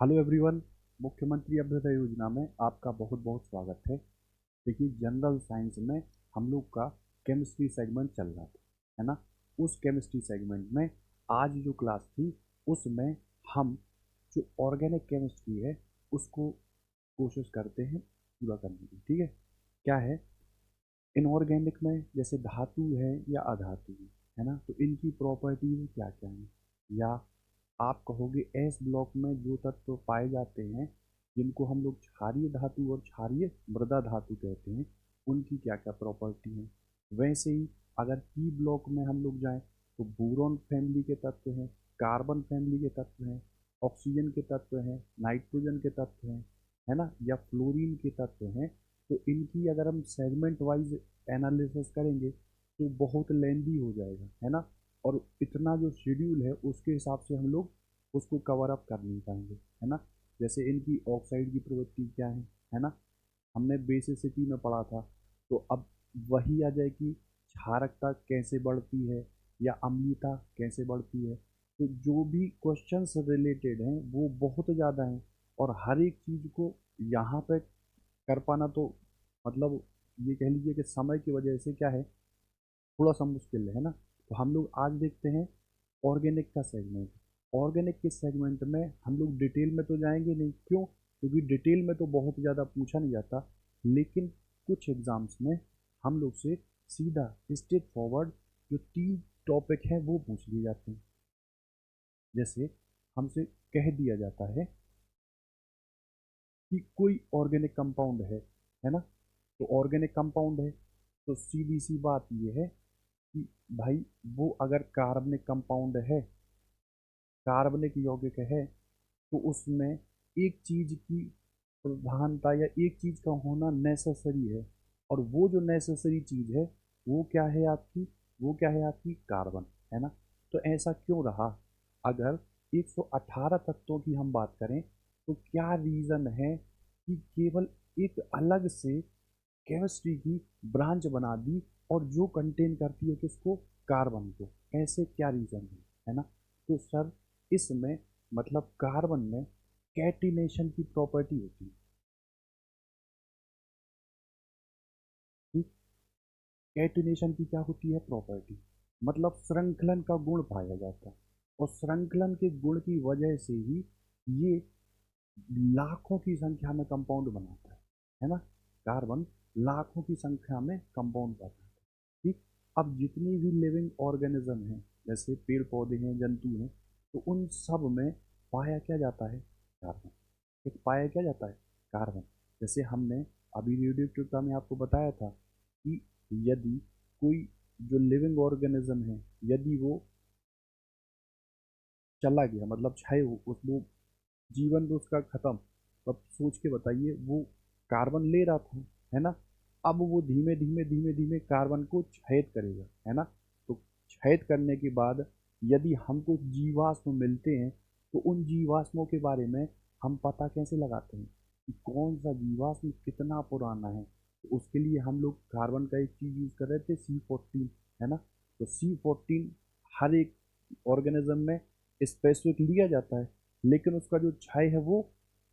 Hello everyone. मुख्यमंत्री अभ्युदय योजना में आपका बहुत बहुत स्वागत है। देखिए, जनरल साइंस में हम लोग का केमिस्ट्री सेगमेंट चल रहा था, है ना। उस केमिस्ट्री सेगमेंट में आज जो क्लास थी उसमें हम जो ऑर्गेनिक केमिस्ट्री है उसको कोशिश करते हैं पूरा करने की। ठीक है, क्या है इनऑर्गेनिक में, जैसे धातु है या अधातु है ना, तो इनकी प्रॉपर्टीज क्या क्या हैं, या आप कहोगे एस ब्लॉक में जो तत्व पाए जाते हैं जिनको हम लोग क्षारीय धातु और क्षारीय मृदा धातु कहते हैं, उनकी क्या क्या प्रॉपर्टी है। वैसे ही अगर पी ब्लॉक में हम लोग जाएं तो बोरॉन फैमिली के तत्व हैं, कार्बन फैमिली के तत्व हैं, ऑक्सीजन के तत्व हैं, नाइट्रोजन के तत्व हैं, है ना, या फ्लोरीन के तत्व हैं। तो इनकी अगर हम सेगमेंट वाइज एनालिसिस करेंगे तो बहुत लेंदी हो जाएगा, है ना। और इतना जो शेड्यूल है उसके हिसाब से हम लोग उसको कवर अप कर नहीं पाएंगे, है ना। जैसे इनकी ऑक्साइड की प्रवृत्ति क्या है ना, हमने बेसिसिटी में पढ़ा था। तो अब वही आ जाए कि क्षारकता कैसे बढ़ती है या अम्लीयता कैसे बढ़ती है। तो जो भी क्वेश्चंस रिलेटेड हैं वो बहुत ज़्यादा हैं, और हर एक चीज़ को यहाँ पे कर पाना तो मतलब ये कह लीजिए कि समय की वजह से क्या है, थोड़ा सा मुश्किल है ना। तो हम लोग आज देखते हैं ऑर्गेनिक का सेगमेंट। ऑर्गेनिक के सेगमेंट में हम लोग डिटेल में तो जाएंगे नहीं, क्यों? क्योंकि डिटेल में तो बहुत ज़्यादा पूछा नहीं जाता, लेकिन कुछ एग्जाम्स में हम लोग से सीधा स्ट्रेट फॉरवर्ड जो 3 टॉपिक हैं वो पूछ लिए जाते हैं। जैसे हमसे कह दिया जाता है कि कोई ऑर्गेनिक कंपाउंड है ना। तो ऑर्गेनिक कंपाउंड है तो सीधी सी बात ये है कि भाई वो अगर कार्बनिक कंपाउंड है, कार्बनिक यौगिक है, तो उसमें एक चीज की प्रधानता या एक चीज का होना नेसेसरी है। और वो जो नेसेसरी चीज है वो क्या है आपकी, वो क्या है आपकी कार्बन, है ना। तो ऐसा क्यों रहा? अगर 118 तत्वों की हम बात करें तो क्या रीजन है कि केवल एक अलग से केमिस्ट्री की ब्रांच बना दी और जो कंटेन करती है किसको, कार्बन को। ऐसे क्या रीजन है ना। तो सर इसमें मतलब कार्बन में कैटिनेशन की प्रॉपर्टी होती है। ठीक, कैटिनेशन की क्या होती है प्रॉपर्टी, मतलब श्रृंखलन का गुण पाया जाता है। और श्रृंखलन के गुण की वजह से ही ये लाखों की संख्या में कंपाउंड बनाता है ना। कार्बन लाखों की संख्या में कंपाउंड बनाता है। ठीक, अब जितनी भी लिविंग ऑर्गेनिज्म हैं, जैसे पेड़ पौधे हैं, जंतु हैं, तो उन सब में पाया क्या जाता है, कार्बन। एक पाया क्या जाता है, कार्बन। जैसे हमने अभी रेडियो एक्टिविटी में आपको बताया था कि यदि कोई जो लिविंग ऑर्गेनिज्म है, यदि वो चला गया मतलब क्षय हो, उसको जीवन तो उसका खत्म, तो अब सोच के बताइए वो कार्बन ले रहा था, है ना। अब वो धीमे धीमे धीमे धीमे कार्बन को क्षयित करेगा, है ना। तो क्षयित करने के बाद यदि हमको जीवाश्म मिलते हैं तो उन जीवाश्मों के बारे में हम पता कैसे लगाते हैं कि कौन सा जीवाश्म कितना पुराना है। तो उसके लिए हम लोग कार्बन का एक चीज़ यूज़ कर रहे थे, C14, है ना। तो C14 हर एक ऑर्गेनिज्म में स्पेसिफिक लिया जाता है, लेकिन उसका जो क्षय है वो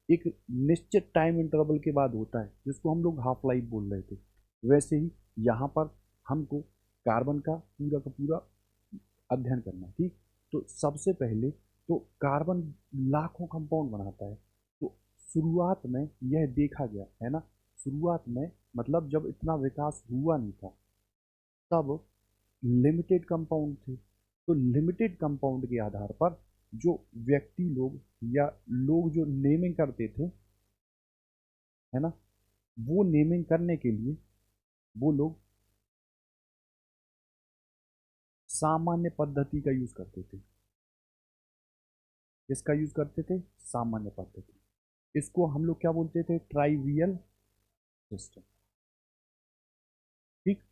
एक निश्चित टाइम इंटरवल के बाद होता है, जिसको हम लोग हाफ लाइफ बोल रहे थे। वैसे ही यहाँ पर हमको कार्बन का पूरा अध्ययन करना है। ठीक, तो सबसे पहले तो कार्बन लाखों कंपाउंड बनाता है। तो शुरुआत में यह देखा गया, है ना। शुरुआत में मतलब जब इतना विकास हुआ नहीं था तब लिमिटेड कंपाउंड थे। तो लिमिटेड कंपाउंड के आधार पर जो व्यक्ति लोग या लोग जो नेमिंग करते थे, है ना, वो नेमिंग करने के लिए वो लोग सामान्य पद्धति का यूज करते थे। किसका यूज करते थे, सामान्य पद्धति। इसको हम लोग क्या बोलते थे, ट्राइवियल सिस्टम। ठीक,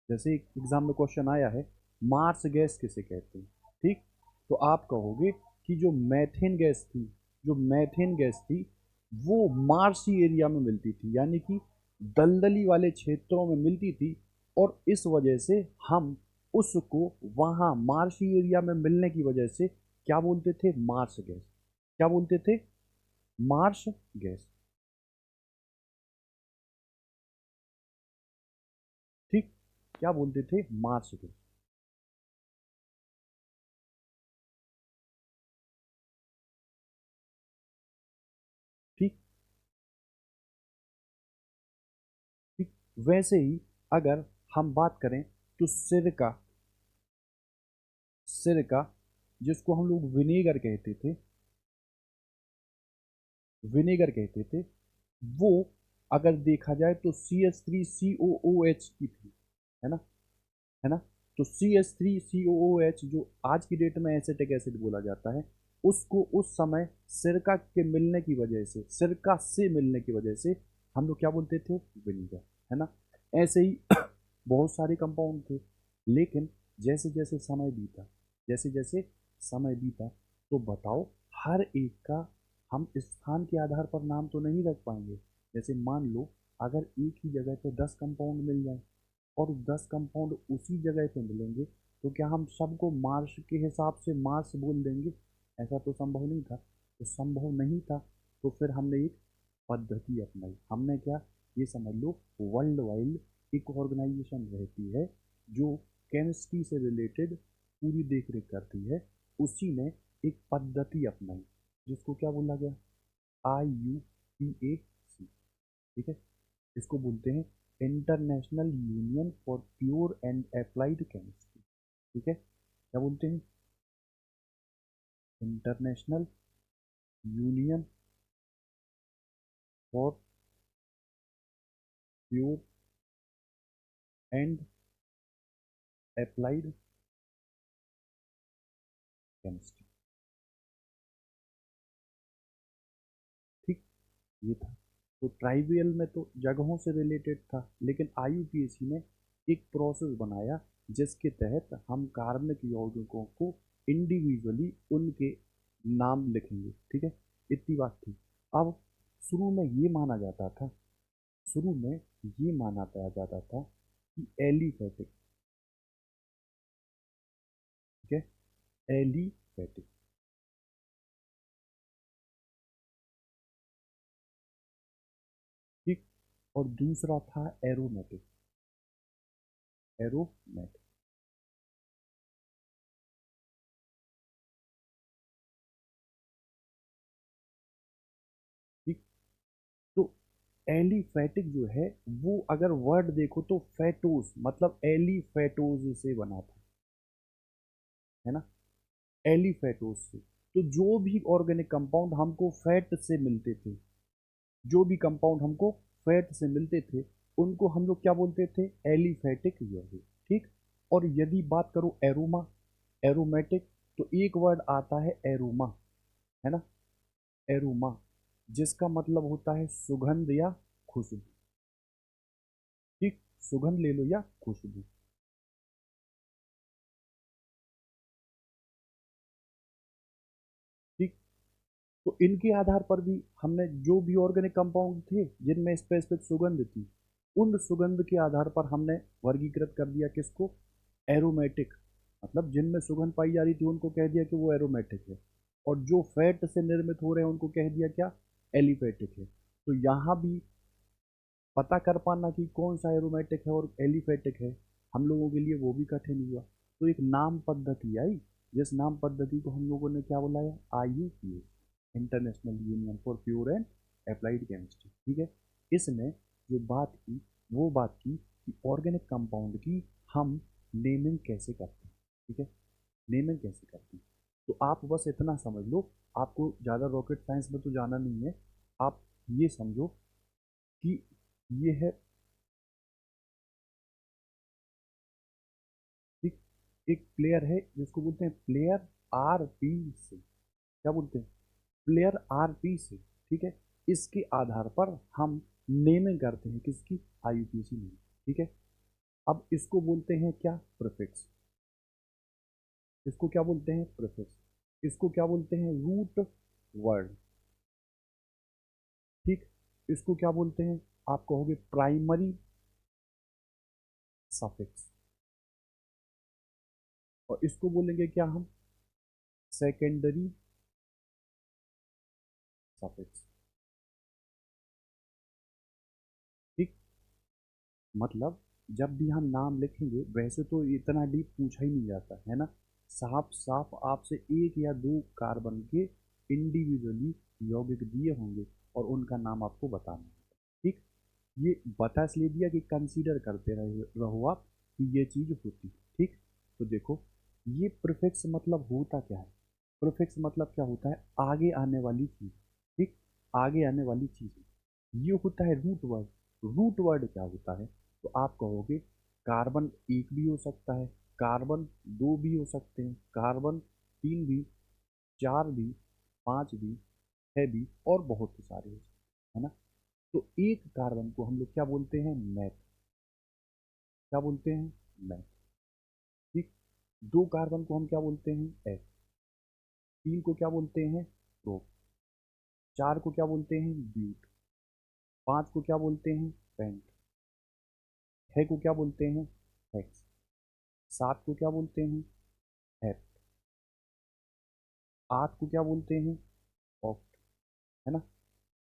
जैसे एग्जाम में क्वेश्चन आया है मार्स गैस किसे कहते हैं। ठीक, तो आप कहोगे कि जो मैथेन गैस थी, जो मैथेन गैस थी वो मार्सी एरिया में मिलती थी, यानी कि दलदली वाले क्षेत्रों में मिलती थी। और इस वजह से हम उसको वहाँ मार्सी एरिया में मिलने की वजह से क्या बोलते थे, मार्स गैस। क्या बोलते थे? Marsh gas. ठीक, क्या बोलते थे? Marsh gas. ठीक। ठीक, वैसे ही अगर हम बात करें तो सिरका जिसको हम लोग विनेगर कहते थे, वो अगर देखा जाए तो CH3COOH की थी, है ना? है ना? तो CH3COOH जो आज की डेट में एसिटिक एसिड बोला जाता है, उसको उस समय सिरका से मिलने की वजह से हम लोग क्या बोलते थे? विनेगर। है ना? ऐसे ही बहुत सारे कंपाउंड थे, लेकिन जैसे जैसे समय बीता जैसे जैसे समय बीता तो बताओ, हर एक का हम स्थान के आधार पर नाम तो नहीं रख पाएंगे। जैसे मान लो, अगर एक ही जगह पे 10 कंपाउंड मिल जाए और 10 कंपाउंड उसी जगह पे मिलेंगे, तो क्या हम सबको मार्स के हिसाब से मार्स बोल देंगे? ऐसा तो संभव नहीं था। तो संभव नहीं था, तो फिर हमने एक पद्धति अपनाई। हमने क्या? ये समझ लो, वर्ल्ड वाइड एक ऑर्गेनाइजेशन रहती है जो केमिस्ट्री से रिलेटेड पूरी देख रेख करती है। उसी ने एक पद्धति अपनाई जिसको क्या बोला गया? IUPAC। ठीक है, इसको बोलते हैं international union for pure and applied chemistry. ठीक है, क्या बोलते हैं? International union for pure and applied chemistry. ठीक, ये था। तो ट्राइवियल में तो जगहों से रिलेटेड था, लेकिन IUPAC ने एक प्रोसेस बनाया जिसके तहत हम कार्बनिक यौगिकों को इंडिविजुअली उनके नाम लिखेंगे। ठीक है, इतनी बात थी। अब शुरू में ये माना जाता था शुरू में ये माना जाता था कि एलिफेटिक। ठीक है, एलिफेटिक। ठीक, और दूसरा था एरोमेटिक। एरोमेटिक। ठीक, तो एलिफेटिक जो है, वो अगर वर्ड देखो तो फैटोस मतलब एलिफेटोज से बना था। है ना? एलिफेटोस से। तो जो भी ऑर्गेनिक कंपाउंड हमको फैट से मिलते थे, जो भी कंपाउंड हमको फैट से मिलते थे, उनको हम लोग क्या बोलते थे? एलिफेटिक यौगिक। ठीक, और यदि बात करो एरोमा, एरोमेटिक, तो एक वर्ड आता है एरोमा। है ना? एरोमा, जिसका मतलब होता है सुगंध या खुशबू। ठीक, सुगंध ले लो या खुशबू। ठीक, तो इनके आधार पर भी हमने जो भी ऑर्गेनिक कंपाउंड थे जिनमें स्पेसिफिक सुगंध थी, उन सुगंध के आधार पर हमने वर्गीकृत कर दिया किसको? एरोमेटिक। मतलब जिनमें सुगंध पाई जा रही थी उनको कह दिया कि वो एरोमेटिक है, और जो फैट से निर्मित हो रहे हैं उनको कह दिया क्या? एलिफेटिक है। तो यहाँ भी पता कर पाना कि कौन सा एरोमेटिक है और एलिफेटिक है, हम लोगों के लिए वो भी कठिन हुआ। तो एक नाम पद्धति आई, जिस नाम पद्धति को हम लोगों ने क्या बुलाया? IUPAC, international union for pure and applied chemistry. ठीक है, इसने जो बात की, वो बात की कि ऑर्गेनिक कंपाउंड की हम नेमिंग कैसे करते हैं। ठीक है, नेमिंग कैसे करते हैं। तो आप बस इतना समझ लो, आपको ज़्यादा रॉकेट साइंस में तो जाना नहीं है। आप ये समझो कि ये है, ठीक, एक प्लेयर है जिसको बोलते हैं प्लेयर RP से। क्या बोलते हैं? प्लेयर RP से। ठीक है, इसके आधार पर हम नेमिंग करते हैं किसकी? IUPAC name. ठीक है, अब इसको बोलते हैं क्या? प्रीफिक्स। इसको क्या बोलते हैं? प्रीफिक्स। इसको क्या बोलते हैं? Root word. ठीक, इसको क्या बोलते हैं? आप कहोगे प्राइमरी सफिक्स। और इसको बोलेंगे क्या हम? Secondary suffix. ठीक, मतलब जब भी हम नाम लिखेंगे, वैसे तो इतना डीप पूछा ही नहीं जाता है ना, साफ साफ आपसे एक या दो कार्बन के इंडिविजुअली यौगिक दिए होंगे और उनका नाम आपको बताना है। ठीक, ये बता इसलिए दिया कि कंसीडर करते रहो आप कि ये चीज़ होती है। ठीक, तो देखो, ये प्रीफिक्स मतलब होता क्या है। प्रीफिक्स मतलब क्या होता है, आगे आने वाली चीज़। ठीक, आगे आने वाली चीज़ ये होता है रूट वर्ड। रूट वर्ड क्या होता है, तो आप कहोगे कार्बन एक भी हो सकता है, कार्बन दो भी हो सकते हैं, कार्बन तीन भी, चार भी, पाँच भी, छः भी, और बहुत सारे हो सकते हैं, है ना। तो एक कार्बन को हम लोग क्या बोलते हैं, मैथ। क्या बोलते हैं, मैथ। ठीक, दो कार्बन को हम क्या बोलते हैं, एच। तीन को क्या बोलते हैं, प्रोप। चार को क्या बोलते हैं, ब्यूट। पांच को क्या बोलते हैं, पेंट। छह को क्या बोलते हैं, हेक्स। सात को क्या बोलते हैं, हेप। आठ को क्या बोलते हैं, ऑक्ट, है ना।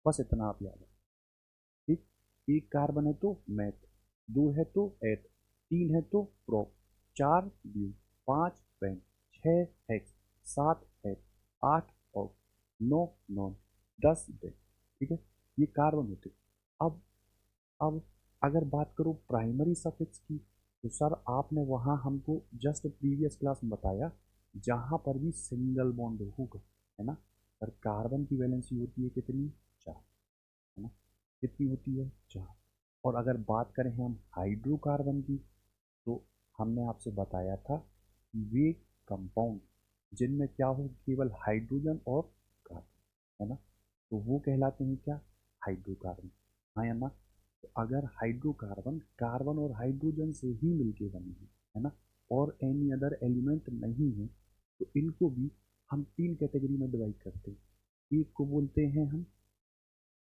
बस इतना आप याद है। ठीक, एक कार्बन है तो मैथ, दो है तो एथ, तीन है तो प्रोप, चार ब्यू, पाँच पेंट, छः हेक्स, सात हेप, आठ ऑक्ट, नौ नॉन, 10 डेट। ठीक है, ये कार्बन होते। अब अब अगर बात करो प्राइमरी सफिक्स की, तो सर आपने वहाँ हमको जस्ट प्रीवियस क्लास में बताया, जहाँ पर भी सिंगल बॉन्ड होगा, है ना। सर कार्बन की वैलेंसी होती है कितनी, 4, है ना। कितनी होती है, 4। और अगर बात करें हम हाइड्रोकार्बन की, तो हमने आपसे बताया था कि वे कंपाउंड जिनमें क्या हो, केवल हाइड्रोजन और कार्बन, है ना, तो वो कहलाते हैं क्या, हाइड्रोकार्बन। हाँ या ना। तो अगर हाइड्रोकार्बन कार्बन और हाइड्रोजन से ही मिलके बने हैं, है ना, और एनी अदर एलिमेंट नहीं है, तो इनको भी हम तीन कैटेगरी में डिवाइड करते हैं। एक को बोलते हैं हम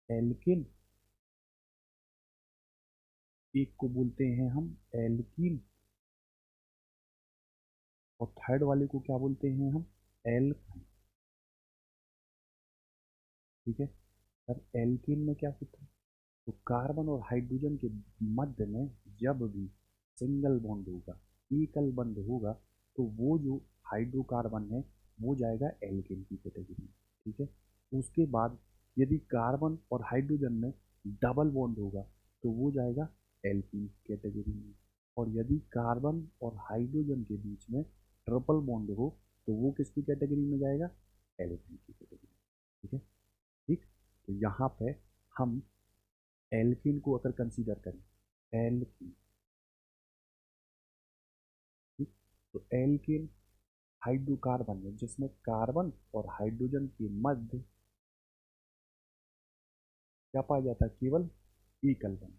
एल्किन, एक को बोलते हैं हम एल्कीन, और थर्ड वाले को क्या बोलते हैं हम, एल्काइन। ठीक है, सर एल्कीन में क्या होता है, तो कार्बन और हाइड्रोजन के मध्य में जब भी सिंगल बॉन्ड होगा, एकल बंध होगा, तो वो जो हाइड्रोकार्बन है वो जाएगा एल्केन की कैटेगरी में। ठीक है, उसके बाद यदि कार्बन और हाइड्रोजन में डबल बॉन्ड होगा, तो वो जाएगा एल्कीन कैटेगरी में। और यदि कार्बन और हाइड्रोजन के बीच में ट्रिपल बॉन्ड हो, तो वो किसकी कैटेगरी में जाएगा, एल्कीन की कैटेगरी में। ठीक है। ठीक, तो यहाँ पे हम एल्कीन को अगर कंसीडर करें, एल्कीन। ठीक, तो एल्कीन हाइड्रोकार्बन है जिसमें कार्बन और हाइड्रोजन के मध्य क्या पाया जाता है, केवल एकल बंध,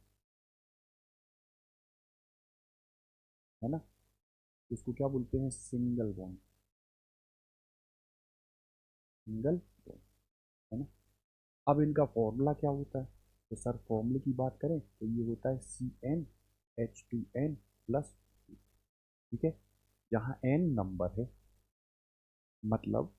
है ना। इसको क्या बोलते हैं, सिंगल बॉन्ड, सिंगल बॉन्ड, है ना। अब इनका फॉर्मूला क्या होता है, तो सर फॉर्मूले की बात करें तो ये होता है CnH2n+। ठीक है, जहाँ n नंबर है, मतलब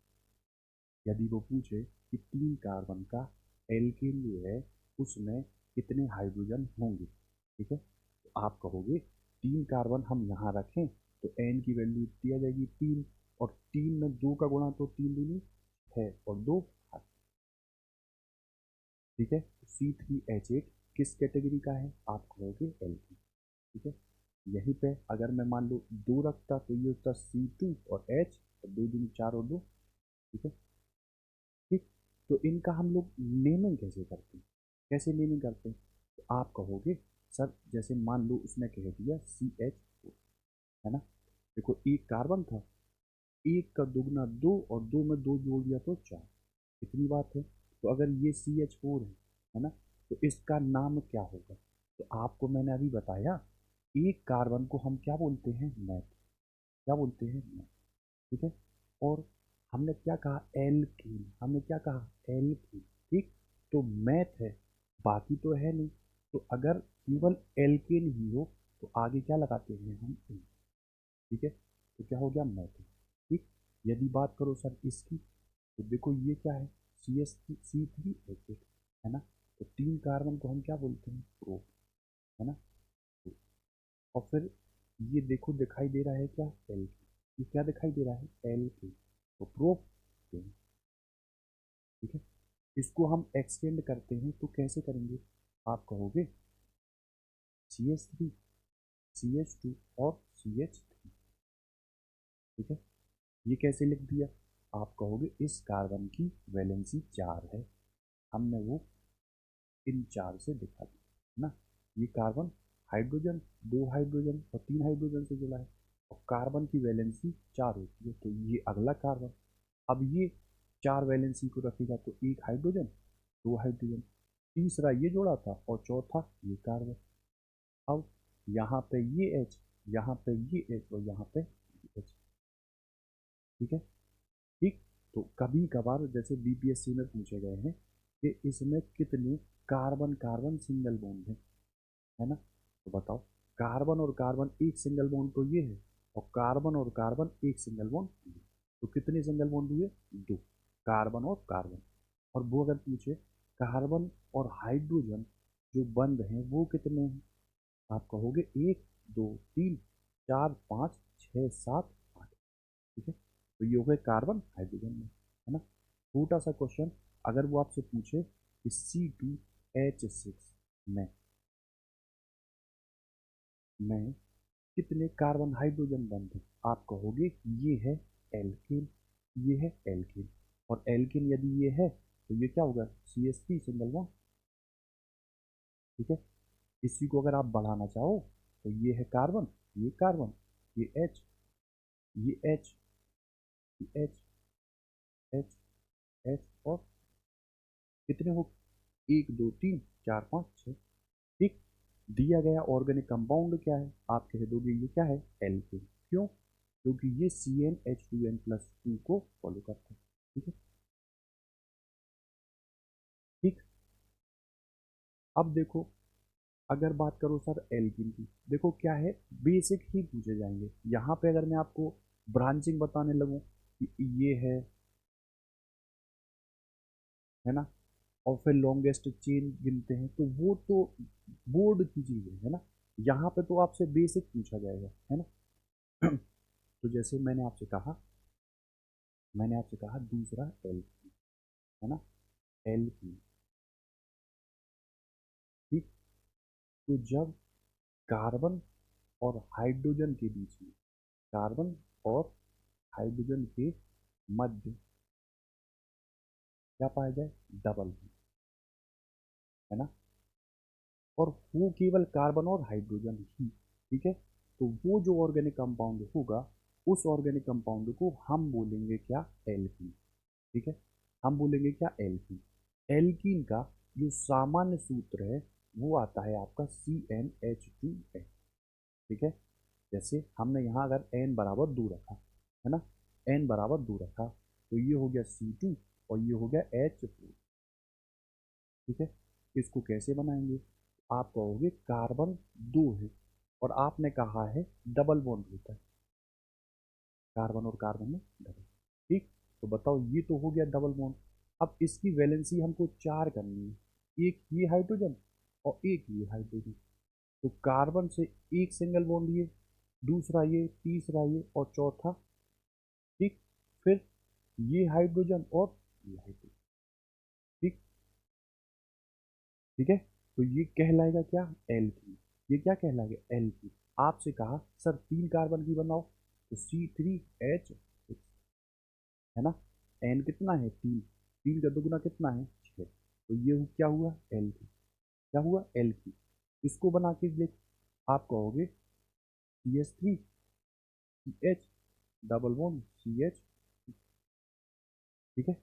यदि वो पूछे कि तीन कार्बन का एल्केन जो है उसमें कितने हाइड्रोजन होंगे, ठीक है, तो आप कहोगे तीन कार्बन हम यहाँ रखें तो एन की वैल्यू इतनी आ जाएगी, तीन। और तीन में दो का गुणा तो तीन दूनी है, और दो 8। ठीक है, C3H8 किस कैटेगरी का है, आप कहोगे एल्केन। ठीक है, यहीं पे अगर मैं मान लो दो रखता तो ये होता C2 और H, और दो दूनी चार और दो। ठीक है। ठीक, तो इनका हम लोग नेमिंग कैसे करते हैं, कैसे नेमिंग करते हैं, तो आप कहोगे सर जैसे मान लो उसने कह दिया CH4, है ना। देखो एक कार्बन था, एक का दुगना दो, और दो में दो जोड़ दिया तो चार, इतनी बात है। तो अगर ये CH4 है ना, तो इसका नाम क्या होगा, तो आपको मैंने अभी बताया, एक कार्बन को हम क्या बोलते हैं, मैथ। क्या बोलते हैं, मैथ। ठीक है, और हमने क्या कहा, एल्कीन, हमने क्या कहा, एल्कीन। ठीक, तो मैथ है, बाकी तो है नहीं। तो अगर केवल एल्केन ही हो तो आगे क्या लगाते हैं हम, इन। ठीक है, तो क्या हो गया, मैथ। ठीक, यदि बात करो सर इसकी, तो देखो ये क्या है, C3H8, है ना। तो 3 कार्बन को हम क्या बोलते हैं, प्रोप, है ना। तो और फिर ये देखो दिखाई दे रहा है क्या, एल्केन, ये क्या दिखाई दे रहा है, एल्केन, तो प्रोप। ठीक है, इसको हम एक्सटेंड करते हैं तो कैसे करेंगे, आप कहोगे CH3, CH2 और CH3। ठीक है, ये कैसे लिख दिया, आप कहोगे इस कार्बन की वैलेंसी 4 है, हमने वो इन 4 से दिखा दिया, है ना। ये कार्बन हाइड्रोजन, 2 हाइड्रोजन और 3 हाइड्रोजन से जुड़ा है, और कार्बन की वैलेंसी 4 होती है, तो ये अगला कार्बन। अब ये 4 वैलेंसी को रखेगा तो 1 हाइड्रोजन, 2 हाइड्रोजन, तीसरा ये जोड़ा था और चौथा ये कार्बन। अब यहाँ पे ये H, यहाँ पे ये H और यहाँ पे ये H। ठीक है, ठीक। तो कभी कभार जैसे बीपीएससी में पूछे गए हैं कि इसमें कितने कार्बन कार्बन सिंगल बॉन्ड है ना। तो बताओ, कार्बन और कार्बन एक सिंगल बॉन्ड तो ये है, और कार्बन और कार्बन एक सिंगल बॉन्ड ये, तो कितने सिंगल बॉन्ड हुए, 2, कार्बन और कार्बन। और वो अगर पूछे कार्बन और हाइड्रोजन जो बंद हैं वो कितने हैं, आप कहोगे 1, 2, 3, 4, 5, 6, 7, 8। ठीक है, तो ये हो गए कार्बन हाइड्रोजन में, है ना। छोटा सा क्वेश्चन, अगर वो आपसे पूछे कि C2H6 में कितने कार्बन हाइड्रोजन बंद हैं, आप कहोगे ये है एल्केन, ये है एल्केन, और एल्केन यदि ये है तो ये क्या होगा, CH3 सिंगल बॉन्ड। ठीक है, इसी को अगर आप बढ़ाना चाहो तो ये है कार्बन, ये कार्बन, ये H, ये H, ये H, H, H, और कितने हो, 1, 2, 3, 4, 5, 6। ठीक, दिया गया ऑर्गेनिक कंपाउंड क्या है, आप कह दोगे ये क्या है, एल्केन। क्यों, क्योंकि ये CnH2n+2 को फॉलो करता है। ठीक है, ठीक। अब देखो, अगर बात करो सर एल्कीन की, देखो क्या है, बेसिक ही पूछे जाएंगे। यहाँ पे अगर मैं आपको ब्रांचिंग बताने लगूं कि ये है ना, और फिर लॉन्गेस्ट चेन गिनते हैं, तो वो तो बोर्ड की चीज़ है ना। यहाँ पे तो आपसे बेसिक पूछा जाएगा, है ना। तो जैसे मैंने आपसे कहा दूसरा एल्कीन, है ना, एल्कीन। ठीक, तो जब कार्बन और हाइड्रोजन के बीच में, कार्बन और हाइड्रोजन के मध्य क्या पाया जाए, डबल बॉन्ड, है ना, और वो केवल कार्बन और हाइड्रोजन ही। ठीक है, तो वो जो ऑर्गेनिक कंपाउंड होगा, उस ऑर्गेनिक कंपाउंड को हम बोलेंगे क्या, एल्कीन। ठीक है, हम बोलेंगे क्या, एल्कीन। एल्कीन का जो सामान्य सूत्र है वो आता है आपका CnH2n। ठीक है, जैसे हमने यहाँ अगर n बराबर 2 रखा, है ना, n बराबर 2 रखा, तो ये हो गया C2 और ये हो गया H4। ठीक है, इसको कैसे बनाएंगे, आप कहोगे कार्बन 2 है और आपने कहा है डबल बॉन्ड होता है, कार्बन और कार्बन में डबल। ठीक, तो बताओ ये तो हो गया डबल बॉन्ड। अब इसकी वैलेंसी हमको 4 करनी है, एक ये हाइड्रोजन और एक ये हाइड्रोजन, तो कार्बन से एक सिंगल बॉन्ड ये, दूसरा ये, तीसरा ये और चौथा। ठीक, फिर ये हाइड्रोजन और ये हाइड्रोजन। ठीक, ठीक है, तो ये कहलाएगा क्या, एल्कीन। ये क्या कहलाएगा, एल्कीन। आपसे कहा सर 3 कार्बन की बनाओ, तो C3H6, है ना, एन कितना है, 3, 3 का दुगुना कितना है, 6, तो ये क्या हुआ, एल्कीन। क्या हुआ, एल्कीन। इसको बना के देख, आप कहोगे CH3, CH, double bond CH। ठीक है,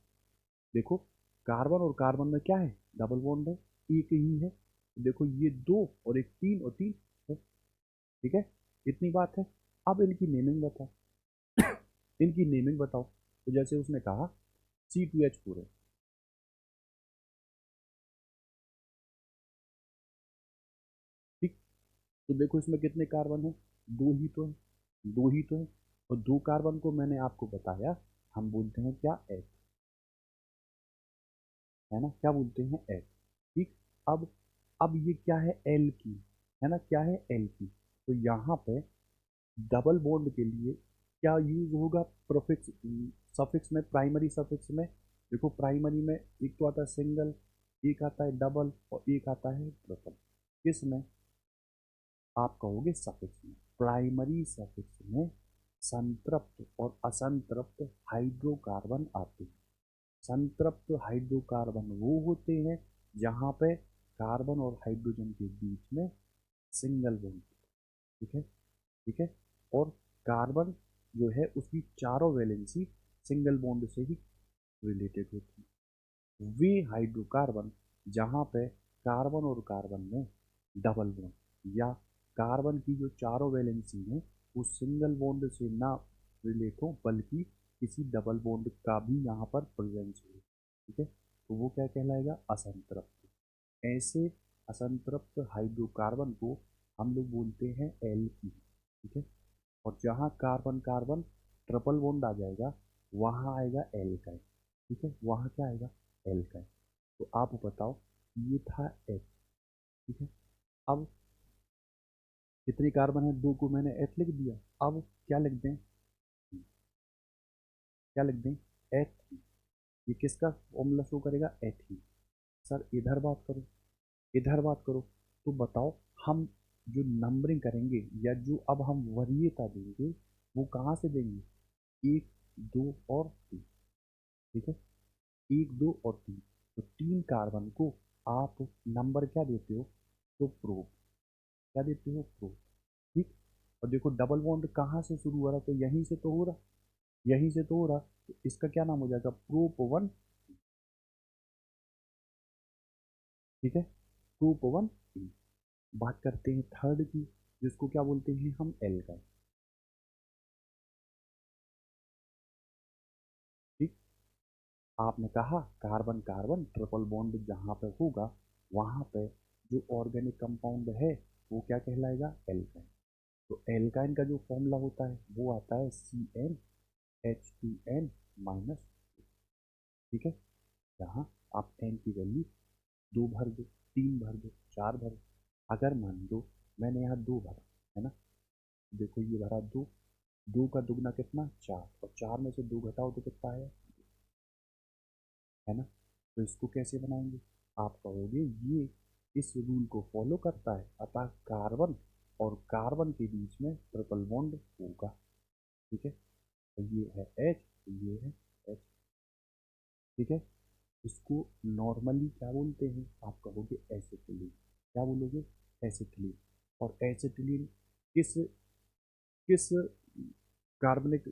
देखो कार्बन और कार्बन में क्या है, डबल बॉन्ड है, एक ही है, तो देखो ये 2 और एक 3 और 3 है। ठीक है, इतनी बात है। अब इनकी नेमिंग बताओ, इनकी नेमिंग बताओ, तो जैसे उसने कहा C2H4 है। ठीक, तो देखो इसमें कितने कार्बन है, 2 ही तो है, 2 ही तो है, और 2 कार्बन को मैंने आपको बताया हम बोलते हैं क्या, H। है ना, क्या बोलते हैं एच। ठीक। अब ये क्या है, एल की, है ना, क्या है एल की। तो यहाँ पे डबल बॉन्ड के लिए क्या यूज होगा, प्रोफिक्स, सफिक्स में, प्राइमरी सफिक्स में। देखो प्राइमरी में एक तो आता है सिंगल, एक आता है डबल और एक आता है ट्रिपल। इसमें आप कहोगे सफिक्स में, प्राइमरी सफिक्स में संतृप्त और असंतृप्त हाइड्रोकार्बन आते हैं। संतृप्त हाइड्रोकार्बन वो होते हैं जहाँ पे कार्बन और हाइड्रोजन के बीच में सिंगल बॉन्ड। ठीक है, ठीक है। और कार्बन जो है उसकी चारों वैलेंसी सिंगल बॉन्ड से ही रिलेटेड होती है। वे हाइड्रोकार्बन जहाँ पे कार्बन और कार्बन में डबल बॉन्ड या कार्बन की जो चारों वैलेंसी है वो सिंगल बॉन्ड से ना रिलेट हो बल्कि किसी डबल बॉन्ड का भी यहाँ पर प्रेजेंस हो। ठीक है, तो वो क्या कहलाएगा, असंतृप्त। ऐसे असंतृप्त हाइड्रोकार्बन को हम लोग बोलते हैं एल्कीन। ठीक है, और जहाँ कार्बन कार्बन ट्रिपल बॉन्ड आ जाएगा वहाँ आएगा एल्काइन। ठीक है, वहाँ क्या आएगा, एल्काइन। तो आप बताओ, ये था एच। ठीक है, अब कितने कार्बन है, दो को मैंने एच लिख दिया। अब क्या लिख दें, क्या लिख दें, एच। ये किसका फॉर्मूला शो करेगा, एच ही। सर इधर बात करो, इधर बात करो। तो बताओ, हम जो नंबरिंग करेंगे या जो अब हम वरीयता देंगे वो कहाँ से देंगे, एक, दो और तीन। ठीक है, एक, दो और तीन। तो तीन कार्बन को आप नंबर क्या देते हो, तो प्रोब, क्या देते हो, प्रोब। ठीक। और देखो डबल बॉन्ड कहाँ से शुरू हो रहा, तो यहीं से तो हो रहा, यहीं से तो हो रहा। तो इसका क्या नाम हो जाएगा, प्रोप वन। ठीक है, प्रोप वन। बात करते हैं थर्ड की, जिसको क्या बोलते हैं हम, एल्काइन। ठीक। आपने कहा कार्बन कार्बन ट्रिपल बॉन्ड जहाँ पे होगा वहाँ पे जो ऑर्गेनिक कंपाउंड है वो क्या कहलाएगा, एल्काइन। तो एल्काइन का जो फॉर्मूला होता है वो आता है CnH2n-। ठीक है, यहाँ आप एन की वैल्यू दो भर दो, तीन भर दो, चार भर दो। अगर मान लो मैंने यहाँ दो भरा, है ना, देखो ये भरा दो, दो का दुगना कितना, चार, और चार में से दो घटाओ तो कितना है, है ना। तो इसको कैसे बनाएंगे, आप कहोगे ये इस रूल को फॉलो करता है, अतः कार्बन और कार्बन के बीच में ट्रिपल बॉन्ड होगा। ठीक है, तो ये है एच, ये है एच। ठीक है, इसको नॉर्मली क्या बोलते हैं, आप कहोगे एसिटिलीन। क्या बोलोगे, एसिटिलीन। और एसिटिलीन किस किस कार्बनिक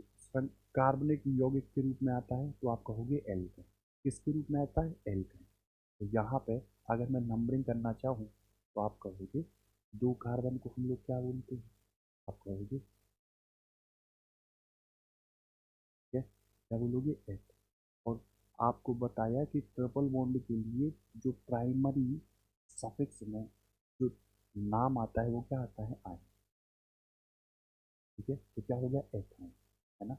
कार्बनिक यौगिक के रूप में आता है, तो आप कहोगे एल्काइन। किसके रूप में आता है, एल्काइन। तो यहाँ पे अगर मैं नंबरिंग करना चाहूँ तो आप कहोगे दो कार्बन को हम लोग क्या बोलते हैं, आप कहोगे, ठीक है, क्या बोलोगे, एच। और आपको बताया कि ट्रिपल बॉन्ड के लिए जो प्राइमरी सफिक्स में जो नाम आता है वो क्या आता है, आई। ठीक है, तो क्या हो गया, एथाइन, है ना।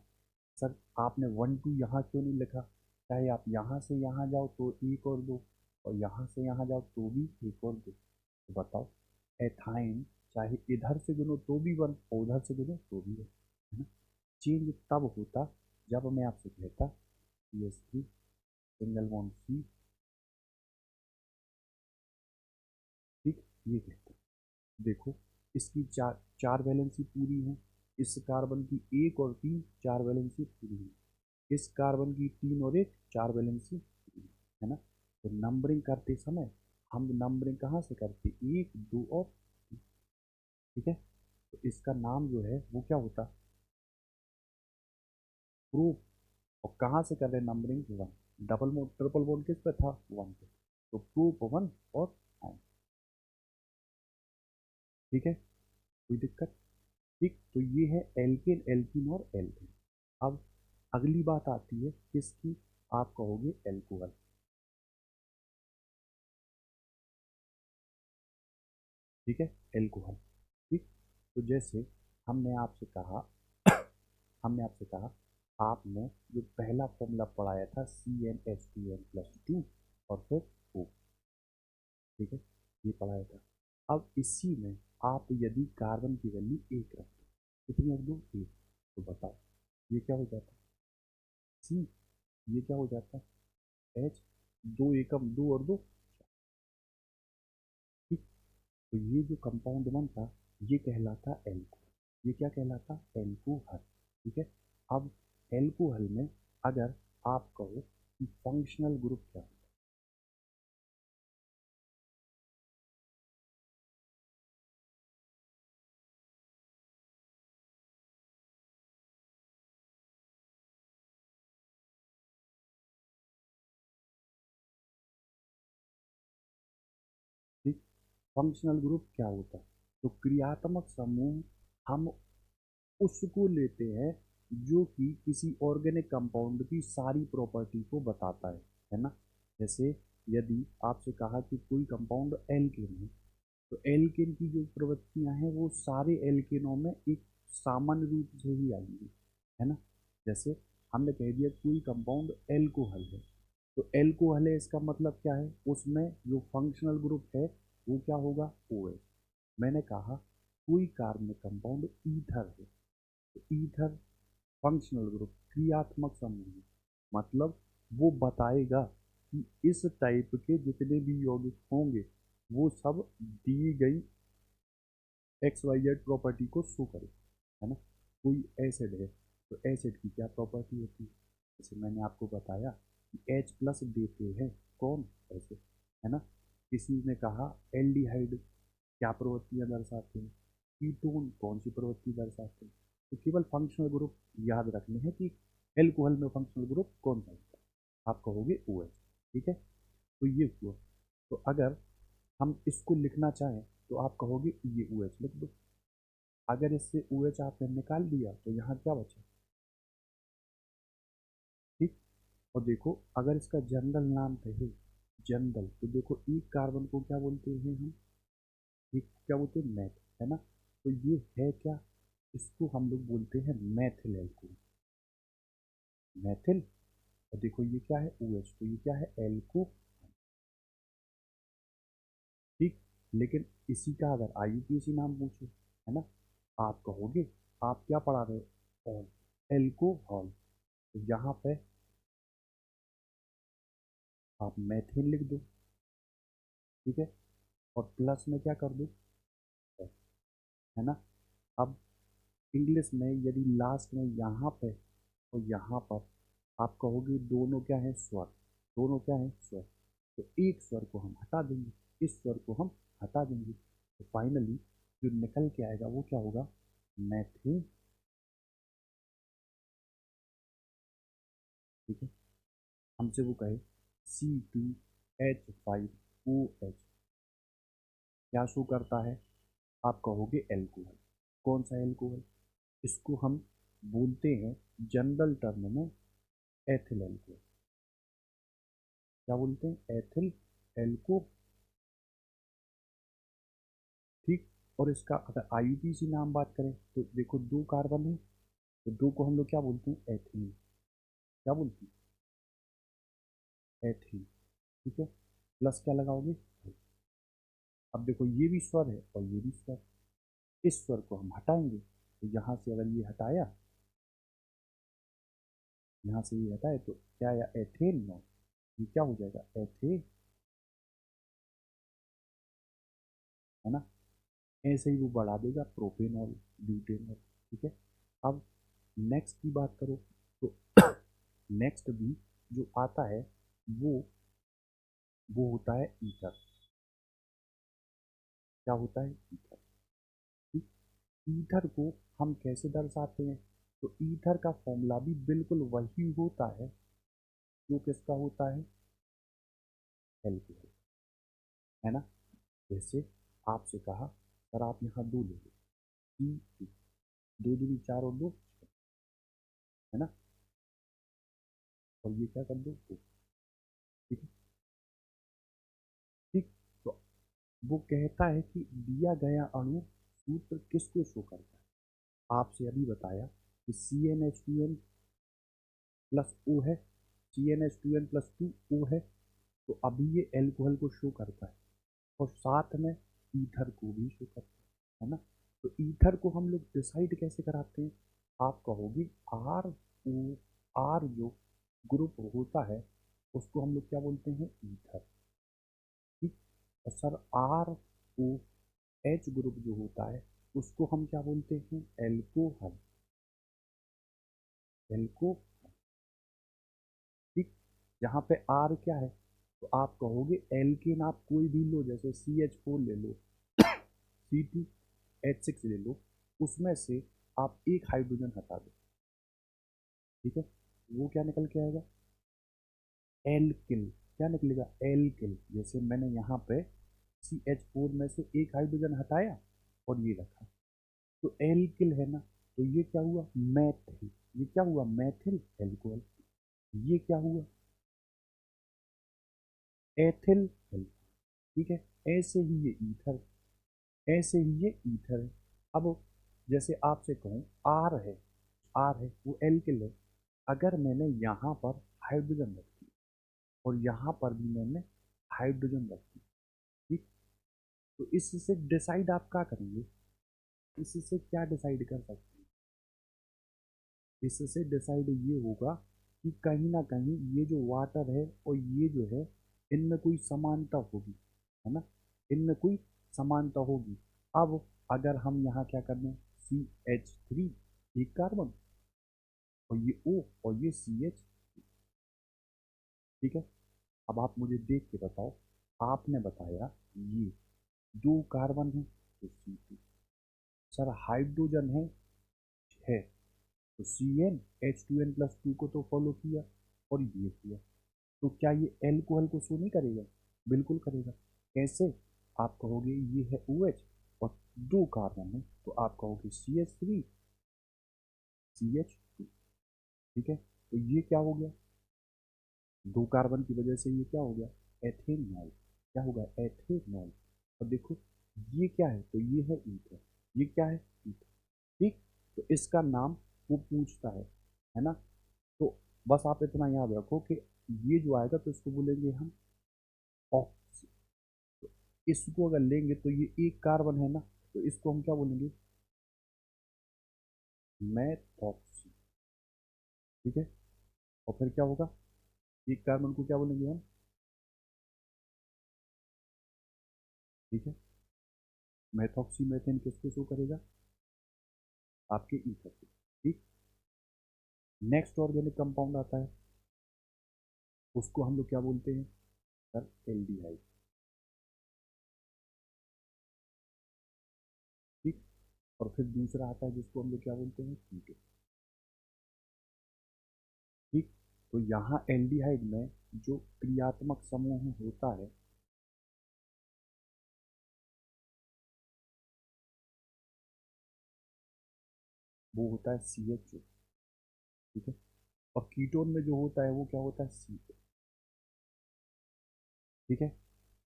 सर आपने वन टू यहाँ क्यों नहीं लिखा, चाहे आप यहाँ से यहाँ जाओ तो एक और दो, और यहाँ से यहाँ जाओ तो भी एक और दो। तो बताओ, एथाइन चाहे इधर से गिनो तो भी वन और उधर से गिनो तो भी वन, है ना। चेंज तब होता जब मैं आपसे कहता CH3 सिंगल बॉन्ड सी। ठीक, ये कहता, देखो इसकी चार चार वैलेंसी पूरी है, इस कार्बन की एक और तीन चार वैलेंसी पूरी है, इस कार्बन की तीन और एक चार वैलेंसी पूरी है ना। तो नंबरिंग करते समय हम नंबरिंग कहाँ से करते, एक, दो और तीन। ठीक है, तो इसका नाम जो है वो क्या होता, प्रूफ। और कहाँ से कर रहे हैं numbering, one. Double mode triple board किस पे था, वन पे। तो प्रूफ वन और नाइन। ठीक है, कोई दिक्कत, ठीक। तो ये है एल्केन, एल्कीन और एल्केन। अब अगली बात आती है किसकी, आप कहोगे एल्कोहल। ठीक है, एल्कोहल। ठीक, तो जैसे हमने आपसे कहा, हमने आपसे कहा, आपने जो पहला फॉर्मूला पढ़ाया था CnH2n+2 और फिर इसी में आप यदि कार्बन की वैल्यू 1 रख दो, कितनी रख दो? 1, तो बताओ ये क्या हो जाता है? सी, ये क्या हो जाता है? एच, 2 एकम 2 और 2, ठीक। तो ये जो कंपाउंड बनता ये कहलाता एल्कोहल। ये क्या कहलाता? एल्कोहल, ठीक है। अब एल्कोहल में अगर आप कहो कि फंक्शनल ग्रुप क्या होता है, ठीक। फंक्शनल ग्रुप क्या होता है? तो क्रियात्मक समूह हम उसको लेते हैं जो कि किसी ऑर्गेनिक कंपाउंड की सारी प्रॉपर्टी को बताता है ना। जैसे यदि आपसे कहा कि कोई कंपाउंड एल्केन है, तो एल्केन की जो प्रवृत्तियां हैं वो सारे एल्केनों में एक सामान्य रूप से ही आएंगी, है ना। जैसे हमने कह दिया कोई कंपाउंड एल्कोहल है, तो एल्कोहल है इसका मतलब क्या है? उसमें जो फंक्शनल ग्रुप है वो क्या होगा? O H. मैंने कहा कोई कार्बनिक कंपाउंड ईथर है, तो ईथर फंक्शनल ग्रुप क्रियात्मक समूह है। मतलब वो बताएगा कि इस टाइप के जितने भी यौगिक होंगे वो सब दी गई एक्स वाई जेड प्रॉपर्टी को शो करे, है ना। कोई एसिड है तो एसिड की क्या प्रॉपर्टी होती है? जैसे मैंने आपको बताया कि H प्लस देते हैं कौन? एसिड, है ना। किसी ने कहा एल्डिहाइड क्या प्रवृत्तियां दर्शाते हैं? कीटोन कौन सी प्रवृत्ति दर्शाते हैं? तो केवल फंक्शनल ग्रुप याद रखने हैं कि एल्कोहल में फंक्शनल ग्रुप कौन सा होता है? आप कहोगे ओ एच, ठीक है। तो ये हुआ। तो अगर हम इसको लिखना चाहें तो आप कहोगे ये ओ एच लिख दो। अगर इससे ओ एच आपने निकाल दिया तो यहाँ क्या बचा? ठीक। और देखो अगर इसका जनरल नाम कहे, जनरल, तो देखो एक कार्बन को क्या बोलते हैं हम? एक क्या बोलते हैं? मैथ, है ना। तो ये है क्या? इसको हम लोग बोलते हैं मैथिल एल्कोहल, मैथिल। और देखो ये क्या है? ओ एच, तो ये क्या है? एल्को, ठीक। लेकिन इसी का अगर आईयूपीएसी नाम पूछे, है ना, आप कहोगे आप क्या पढ़ा रहे हो? All, alcohol. तो यहाँ पे आप मैथेन लिख दो, ठीक है। और प्लस में क्या कर दो? है ना। अब इंग्लिश में यदि लास्ट में यहाँ पे और यहाँ पर आप कहोगे दोनों क्या है? स्वर। दोनों क्या है? स्वर। तो एक स्वर को हम हटा देंगे, इस स्वर को हम हटा देंगे, तो फाइनली जो निकल के आएगा वो क्या होगा? मैथेन, ठीक है। हमसे वो कहे C2H5OH क्या शो करता है? आप कहोगे एल्कोहल। कौन सा एल्कोहल? इसको हम बोलते हैं जनरल टर्म में एथिल एल्कोहल। क्या बोलते हैं? एथिल एल्को, ठीक। और इसका अगर आईयूपीएसी नाम बात करें तो देखो दो कार्बन है, तो दो को हम लोग क्या बोलते हैं? एथीन। क्या बोलते हैं? एथीन, ठीक है। प्लस क्या लगाओगे? अब देखो ये भी स्वर है और ये भी स्वर, इस स्वर को हम हटाएंगे, तो यहाँ से अगर ये हटाया, यहाँ से ये हटाए तो क्या आया? एथेन। नो, ये क्या हो जाएगा? एथे, है ना। ऐसे ही वो बढ़ा देगा प्रोपेनॉल, ब्यूटेनॉल, ठीक है। अब नेक्स्ट की बात करो तो नेक्स्ट भी जो आता है वो वो होता है ईथर। क्या होता है? ईथर, ठीक। ईथर को हम कैसे दर्शाते हैं? तो ईथर का फॉर्मूला भी बिल्कुल वही होता है जो किसका होता है? एल्कोहल, है ना। जैसे आपसे कहा सर आप यहाँ दो ले लो, ई, दो दूनी चार और दो, है ना। और ये क्या कर दो? दो, ठीक है, ठीक। तो वो कहता है कि दिया गया अणु सूत्र किसको शो करता है? आपसे अभी बताया कि CnH2n प्लस ओ है, CnH2n+2 ओ है, तो अभी ये एल्कोहल को शो करता है। और साथ में ईथर को भी शो करता है ना। तो ईथर को हम लोग डिसाइड कैसे कराते हैं? आप कहोगे आर ओ, आर जो ग्रुप होता है उसको हम लोग क्या बोलते हैं? ईथर। ठीक। और sir R O H group जो होता है उसको हम क्या बोलते हैं? एल्कोहल। एल्को। ठीक। यहाँ पे आर क्या है? तो आप कहोगे एल्केन आप कोई भी लो, जैसे CH4 ले लो, C2H6 ले लो, उसमें से आप एक हाइड्रोजन हटा दो। ठीक है। वो क्या निकल के आएगा? एल्किल। क्या निकलेगा? एल्किल। जैसे मैंने यहाँ पे CH4 में से एक हाइड्रोजन हटाया और ये रखा, तो एल्किल है ना। तो ये क्या हुआ? मैथिल। ये क्या हुआ? मैथिल एल्कोहल। ये क्या हुआ? Ethyl alcohol. ठीक है। ऐसे ही ये ईथर, ऐसे ही ये ईथर है। अब जैसे आपसे कहूँ आर है, आर है वो एल्किल है। अगर मैंने यहाँ पर हाइड्रोजन रख दी और यहाँ पर भी मैंने हाइड्रोजन रख दी, ठीक, तो इससे डिसाइड आप क्या करेंगे? इससे क्या डिसाइड कर सकते हैं? इससे डिसाइड ये होगा कि कहीं ना कहीं ये जो वाटर है और ये जो है इनमें कोई समानता होगी, है ना। इनमें कोई समानता होगी। अब अगर हम यहाँ क्या कर दें, CH3 एक कार्बन और ये O और ये CH, ठीक है। अब आप मुझे देख के बताओ, आपने बताया ये दो कार्बन है तो C2, सर हाइड्रोजन है 6, तो CnH2n+2 को तो फॉलो किया और ये किया, तो क्या ये एल्कोहल को शो नहीं करेगा? बिल्कुल करेगा। कैसे? आप कहोगे ये है OH और दो कार्बन है, तो आप कहोगे CH3CH2। ठीक है। तो ये क्या हो गया? दो कार्बन की वजह से ये क्या हो गया? एथेनॉल। क्या होगा? एथेनॉल। और देखो ये क्या है? तो ये है ईथर। ये क्या है? ईथर। ठीक। तो इसका नाम वो पूछता है ना। तो बस आप इतना याद रखो कि ये जो आएगा तो इसको बोलेंगे हम ऑक्सी। तो इसको अगर लेंगे तो ये एक कार्बन है ना, तो इसको हम क्या बोलेंगे? मैथॉक्सी। ठीक है। और फिर क्या होगा? एक कार्बन को क्या बोलेंगे हम? ठीक है। मैथॉक्सी मेथेन किसको शो करेगा? आपके ईथर को। ठीक। नेक्स्ट ऑर्गेनिक कंपाउंड आता है, उसको हम लोग क्या बोलते हैं? Sir aldehyde. ठीक। और फिर दूसरा आता है जिसको हम लोग क्या बोलते हैं? कीटोन। ठीक। तो यहाँ एल्डिहाइड में जो क्रियात्मक समूह होता है वो होता है CH2। ठीक है। और कीटोन में जो होता है वो क्या होता है? CO। ठीक है।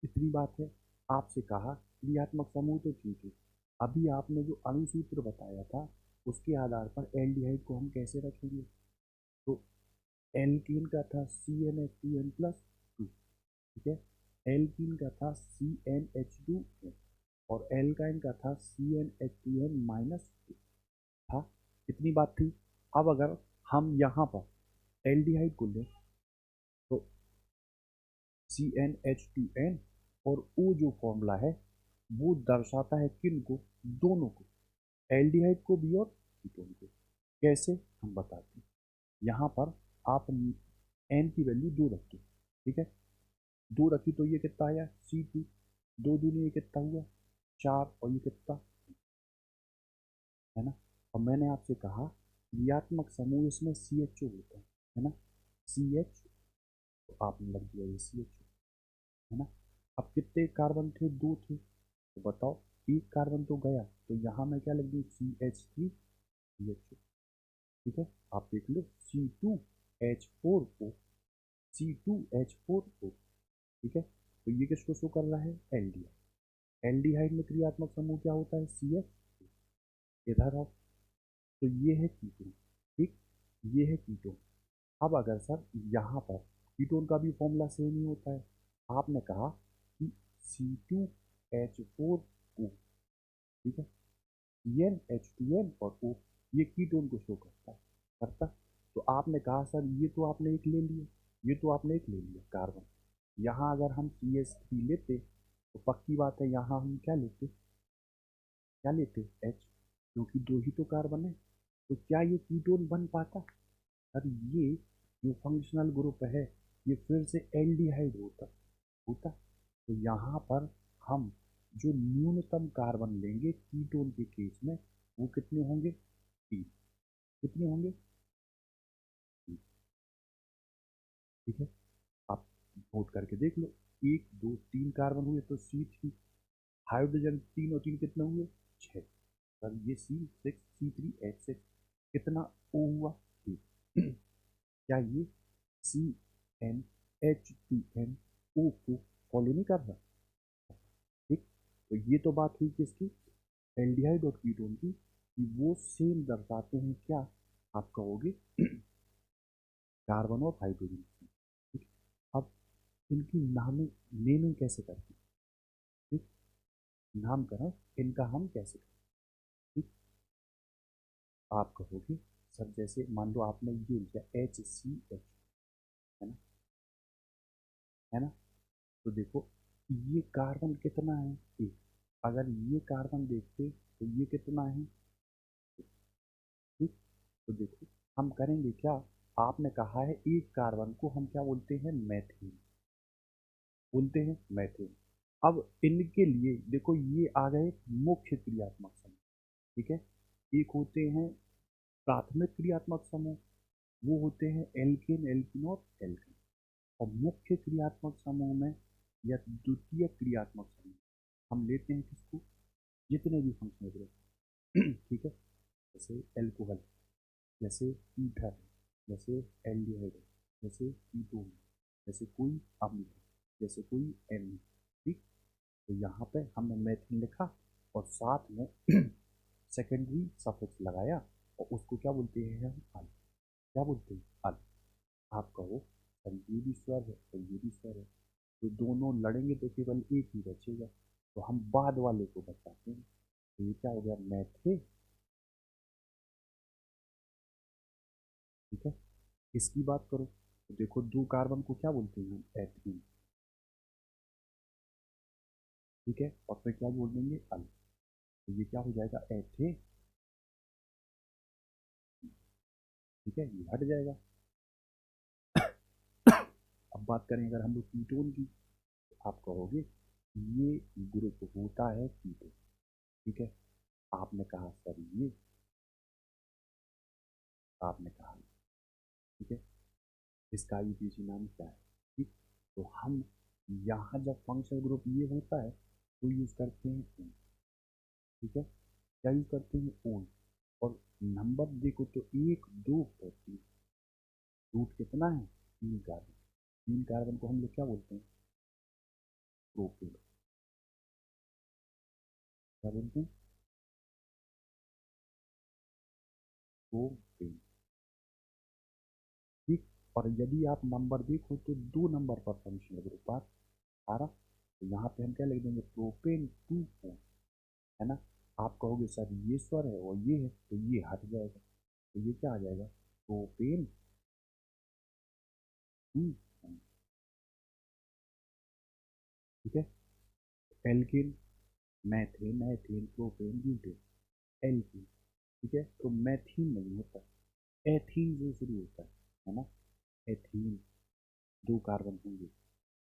इतनी बात है। आपसे कहा क्रियात्मक समूह तो ठीक है, अभी आपने जो अणुसूत्र बताया था उसके आधार पर एल्डिहाइड को हम कैसे रखेंगे? तो एल्कीन का था CnH2n+2। ठीक है। एल्कीन का था CnH2n और एल्काइन का था CnH2n-2 था। इतनी बात थी। अब अगर हम यहाँ पर एल्डिहाइड को लें तो CnH2n और O जो फॉर्मूला है वो दर्शाता है किन को? दोनों को, एल्डिहाइड को भी और कीटोन को। कैसे? हम बताते हैं। यहाँ पर आप n की वैल्यू 2 रखी। ठीक है। 2 रखी तो ये कितना आया? C2। 2 दूनी ये कितना हुआ? 4। और ये कितना है ना। और मैंने आपसे कहा क्रियात्मक समूह इसमें CHO होता है ना। CH, तो आपने लग दिया ये CHO, है ना। अब कितने कार्बन थे? 2 थे। तो बताओ एक कार्बन तो गया, तो यहाँ मैं क्या लिख दूँ? CH3CHO। ठीक है। आप देख लो C2H4O, C2H4O। ठीक है। तो ये किसको शो कर रहा है? एल्डिहाइड। एल्डिहाइड में क्रियात्मक समूह क्या होता है? CH। इधर आओ, तो ये है कीटोन। ठीक। ये है कीटोन। अब अगर सर यहाँ पर कीटोन का भी फॉर्मूला सेम ही होता है, आपने कहा कि C2H4 O, ठीक है। N H2N और O, ये कीटोन को शो करता। तो आपने कहा सर ये तो आपने एक ले लिया, ये तो आपने एक ले लिया कार्बन। यहाँ अगर हम CH3 लेते तो पक्की बात है यहाँ हम क्या लेते H, क्योंकि दो ही तो कार्बन है। तो क्या ये कीटोन बन पाता? सर ये जो फंक्शनल ग्रुप है ये फिर से एल्डिहाइड होता। तो यहाँ पर हम जो न्यूनतम कार्बन लेंगे कीटोन के केस में वो कितने होंगे? 3। कितने होंगे? 3। ठीक है, आप नोट करके देख लो, 1 2 3 कार्बन हुए तो C3, हाइड्रोजन 3 और 3 कितने हुए? 6। सर ये C6 C3H6 कितना O हुआ? 3। क्या ये CnH2nO को फॉलो नहीं कर रहा? ठीक, तो ये तो बात हुई किसकी? एल्डिहाइड और कीटोन की, कि वो सेम दर्शाते हैं क्या? आप कहोगे कार्बन और हाइड्रोजन की। ठीक, अब इनकी नेमिंग कैसे करते हैं? ठीक, नामकरण इनका हम कैसे करते हैं? ठीक, आप कहोगे सर जैसे मान लो आपने ये लिया HCH, है ना, है ना। तो देखो ये कार्बन कितना है? एक। अगर ये कार्बन देखते तो ये कितना है? ठीक, तो देखो हम करेंगे क्या? आपने कहा है एक कार्बन को हम क्या बोलते हैं? मैथेन बोलते हैं, मैथेन। अब इनके लिए देखो ये आ गए मुख्य क्रियात्मक समूह, ठीक है। एक होते हैं प्राथमिक क्रियात्मक समूह, वो होते हैं एल्केन एल्कीन और एल्किन। और मुख्य क्रियात्मक समूह में या द्वितीय क्रियात्मक समूह हम लेते हैं किसको? जितने भी फंक्शनल ग्रुप ठीक है, जैसे एल्कोहल, जैसे ईथर है, जैसे एल्डिहाइड है, जैसे कीटोन है, जैसे कोई अम्ल है, जैसे कोई एन। ठीक, तो यहाँ पे हमने मैथिन लिखा और साथ में सेकेंडरी सफिक्स लगाया और उसको क्या बोलते हैं हम? अल। क्या बोलते हैं? अल। आप कहो सर ये भी स्वर है और ये भी स्वर है, तो दोनों लड़ेंगे तो केवल एक ही बचेगा, तो हम बाद वाले को बचाते हैं। तो ये क्या हो गया? मैथे। ठीक है, इसकी बात करो तो देखो दो कार्बन को क्या बोलते हैं हम? एथीन। ठीक है, और फिर क्या बोल देंगे? अल। तो ये क्या हो जाएगा? एथे। ठीक है, ये हट जाएगा। अब बात करें अगर हम लोग कीटोन की, तो आप कहोगे ये ग्रुप होता है कीटोन। ठीक है, आपने कहा सर ये, आपने कहा, ठीक है, इसका आईयूपीएसी नाम क्या है? ठीक, तो हम यहाँ जब फंक्शनल ग्रुप ये होता है तो यूज करते हैं ओन। ठीक है, क्या यूज करते हैं? ओन। और नंबर देखो तो 1 2 और 3, रूट कितना है? 3 कार्बन। 3 कार्बन को हम लोग क्या बोलते हैं? प्रोपेन। क्या बोलते हैं? प्रोपेन। ठीक, और यदि आप नंबर देखो तो 2 नंबर पर फंक्शनल ग्रुप आ रहा, तो यहाँ पे हम क्या लिख देंगे? प्रोपेन 2 ओन, है ना। आप कहोगे सर ये स्वर है और ये है, तो ये हट जाएगा, तो ये क्या आ जाएगा? Propane 2 one. ठीक है, alkane, methane ethane propane butane, alkane. ठीक है, तो मैथीन नहीं होता, एथीन से शुरू होता है ना। एथीन 2 कार्बन होंगे,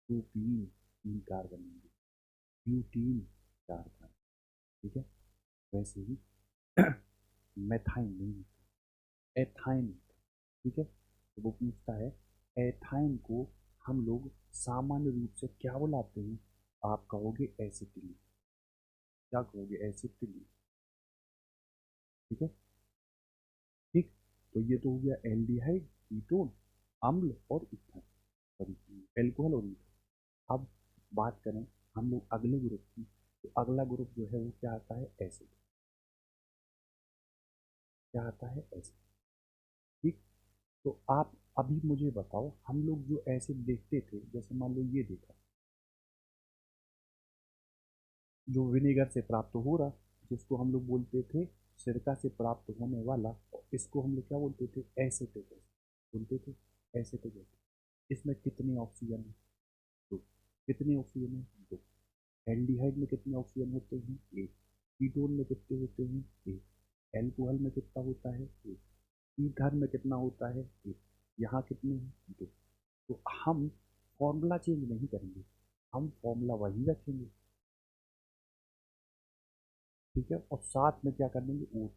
प्रोपीन 3 कार्बन होंगे, ब्यूटीन 4 कार्बन। ठीक है, वैसे ही मैथाइन नहीं होता, एथाइन होता है। ठीक है, तो वो पूछता है एथाइन को हम लोग सामान्य रूप से क्या बुलाते हैं? आप कहोगे एसिटिलीन। क्या कहोगे? एसिटिलीन। ठीक है, ठीक, तो ये तो हो गया एल्डिहाइड, कीटोन, अम्ल और ईथर, सॉरी एल्कोहल और ईथर। अब बात करें हम लोग अगले ग्रुप की, तो अगला ग्रुप जो है वो क्या आता है? एसिड। क्या आता है? एसिड। ठीक, तो आप अभी मुझे बताओ हम लोग जो एसिड देखते थे, जैसे मान लो ये देखा, जो विनेगर से प्राप्त हो रहा, जिसको हम लोग बोलते थे सिरका से प्राप्त होने वाला, इसको हम लोग क्या बोलते थे, एसिटिक एसिड बोलते थे, एसिटिक एसिड। इसमें कितने ऑक्सीजन है, दो। कितने ऑक्सीजन है, दो। एल्डिहाइड में कितने ऑक्सीजन होते हैं, एक। कीटोन में कितने होते हैं, एक। एल्कोहल में कितना होता है, एक। ईथर में कितना होता है, एक। यहाँ कितने हैं, दो। तो हम फॉर्मूला चेंज नहीं करेंगे, हम फॉर्मूला वही रखेंगे, ठीक है। और साथ में क्या कर देंगे, ओ।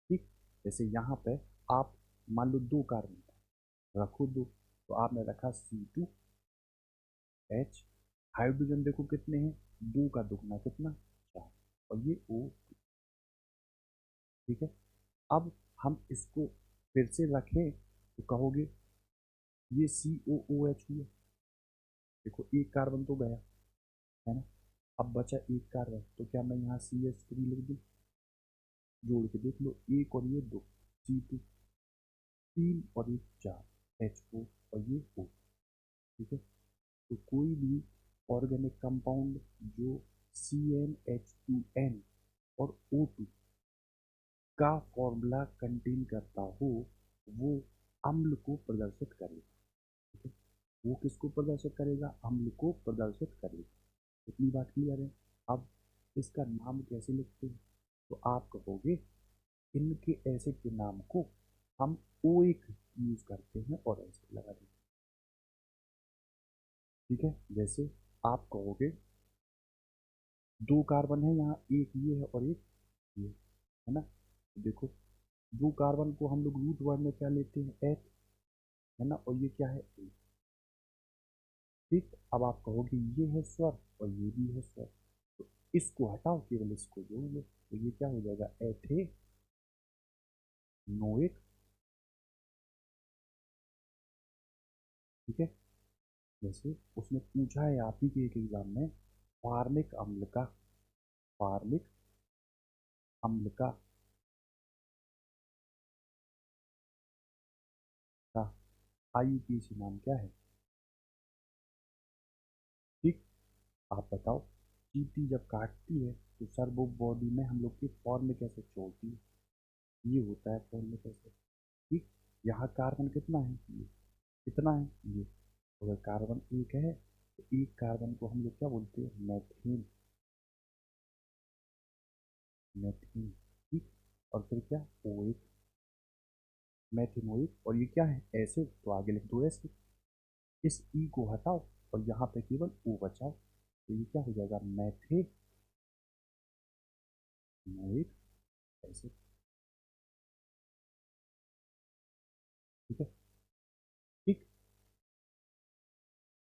ठीक। जैसे यहाँ पे आप मान लो दो कार्बन रखो, दो, तो आपने रखा C2H। हाइड्रोजन देखो कितने हैं, दो का दुगना कितना, चार। और ये O, ठीक है। अब हम इसको फिर से रखें तो कहोगे ये COOH हुआ। देखो एक कार्बन तो गया, है ना। अब बचा एक कार्बन, तो क्या मैं यहाँ CH3 लिख दूँ, जोड़ के देख लो, एक और ये दो, C2, तीन और एक चार, HO और ये O, ठीक है। तो कोई भी ऑर्गेनिक कंपाउंड जो CnH2n और O2 का फॉर्मूला कंटेन करता हो, वो अम्ल को प्रदर्शित करेगा, ठीक है। वो किसको प्रदर्शित करेगा, अम्ल को प्रदर्शित करेगा। इतनी बात क्लियर है। अब इसका नाम कैसे लिखते हैं, तो आप कहोगे इनके एसिड के नाम को हम ओइक यूज करते हैं और एसिड लगा देते हैं, ठीक है। जैसे आप कहोगे दो कार्बन है यहाँ, एक ये है और एक ये है ना। तो देखो दो कार्बन को हम लोग रूट वर्ड में क्या लेते हैं, एच, है ना, और ये क्या है, ए। ठीक। अब आप कहोगे ये है स्वर और ये भी है स्वर, तो इसको हटाओ, केवल इसको जोड़ लो, तो ये क्या हो जाएगा, एथे नोइक, ठीक है। जैसे उसने पूछा है आप ही के एक एग्जाम में, फार्मिक अम्ल का, फार्मिक अम्ल का IUPAC नाम क्या है, ठीक। आप बताओ, चींटी जब काटती है तो सर वो बॉडी में हम लोग की फॉर्मिक एसिड छोड़ती है, ये होता है फॉर्मिक एसिड, ठीक। यहाँ कार्बन कितना है, ये कितना है, ये। अगर कार्बन एक है तो एक कार्बन को हम लोग क्या बोलते हैं, मैथेन, मैथेन, ठीक। और फिर क्या, ओएच, मैथेनोइक, और ये क्या है, एसिड, तो आगे लिख दो एसिड। इस ई को हटाओ और यहाँ पे केवल ओ बचाओ, तो ये क्या हो जाएगा, मैथेनोइक एसिड, ठीक है। ठीक।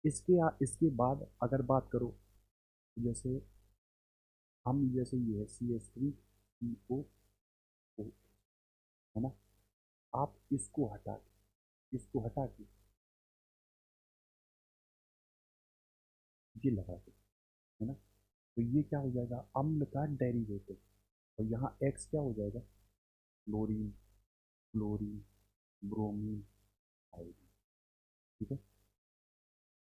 इसके बाद अगर बात करो, जैसे हम जैसे ये है CH3CO, है ना। आप इसको हटा के ये लगा दो, है ना। तो ये क्या हो जाएगा, अम्ल का डेरिवेटिव, और यहाँ एक्स क्या हो जाएगा, क्लोरीन, क्लोरीन, ब्रोमीन, आयोडीन, ठीक है।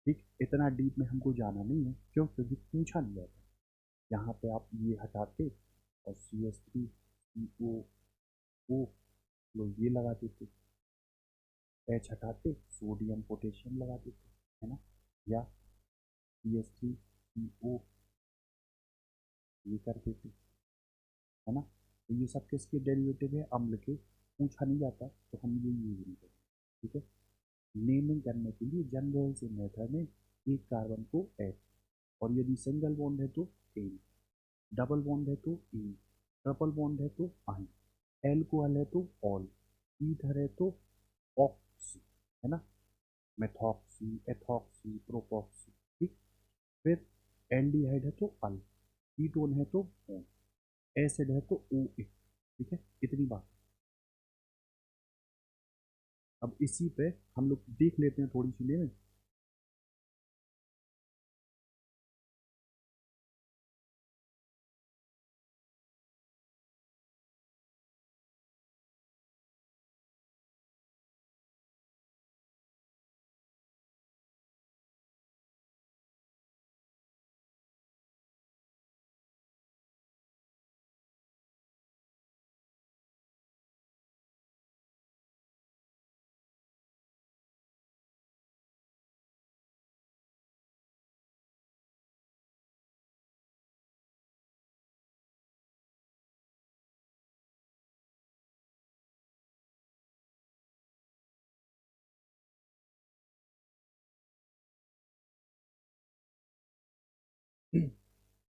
ठीक। इतना डीप में हमको जाना नहीं है, क्यों, क्योंकि पूछा नहीं जाता। यहाँ पे आप ये हटाते और CH3CO लोग ये लगा देते, एच हटाते, सोडियम पोटेशियम लगा देते, है ना। या CH3CO ये कर देते, है ना। तो ये सब किसके डेरिवेटिव है, अम्ल के। पूछा नहीं जाता तो हम ये यूज नहीं करते, ठीक है। नेमिंग करने के लिए जनरल से मेथड में एक कार्बन को एच, और यदि सिंगल बॉन्ड है तो एन, डबल बॉन्ड है तो ई, ट्रिपल बॉन्ड है तो आई, एल्कोहल है तो ऑल, ईथर है तो ऑक्सी, है ना, मेथॉक्सी, एथॉक्सी, प्रोपॉक्सी, ठीक। फिर एल्डिहाइड है तो अल, कीटोन है तो ओन, एसिड है तो ओ ए, ठीक है। इतनी बात। अब इसी पे हम लोग देख लेते हैं थोड़ी सी लेवल।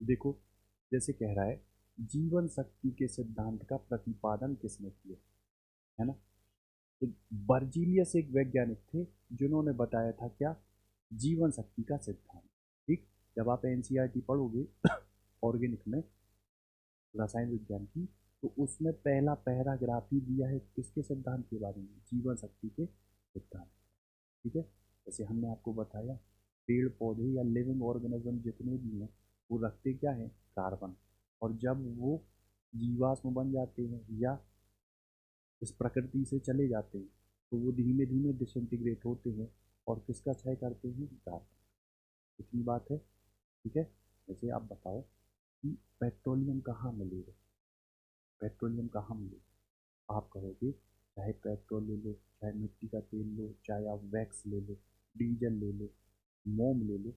देखो, जैसे कह रहा है, जीवन शक्ति के सिद्धांत का प्रतिपादन किसने किया, है ना। तो बर्जीलियस एक वैज्ञानिक थे जिन्होंने बताया था क्या, जीवन शक्ति का सिद्धांत। ठीक, जब आप एनसीईआरटी पढ़ोगे ऑर्गेनिक में, रसायन विज्ञान की, तो उसमें पहला पैराग्राफ ही दिया है किसके सिद्धांत के बारे में, जीवन शक्ति के सिद्धांत। ठीक है, जैसे हमने आपको बताया, पेड़ पौधे या लिविंग ऑर्गेनिज्म जितने भी हैं वो रखते क्या है, कार्बन। और जब वो जीवाश्म बन जाते हैं या इस प्रकृति से चले जाते हैं तो वो धीमे धीमे डिसइंटीग्रेट होते हैं और किसका क्षय करते हैं, कार्बन। इतनी बात है। ठीक है, जैसे आप बताओ कि पेट्रोलियम कहाँ मिलेगा, पेट्रोलियम कहाँ मिलेगा। आप कहोगे चाहे पेट्रोल ले लो, चाहे मिट्टी का तेल लो, चाहे आप वैक्स ले लो, डीजल ले लो, मोम ले लो,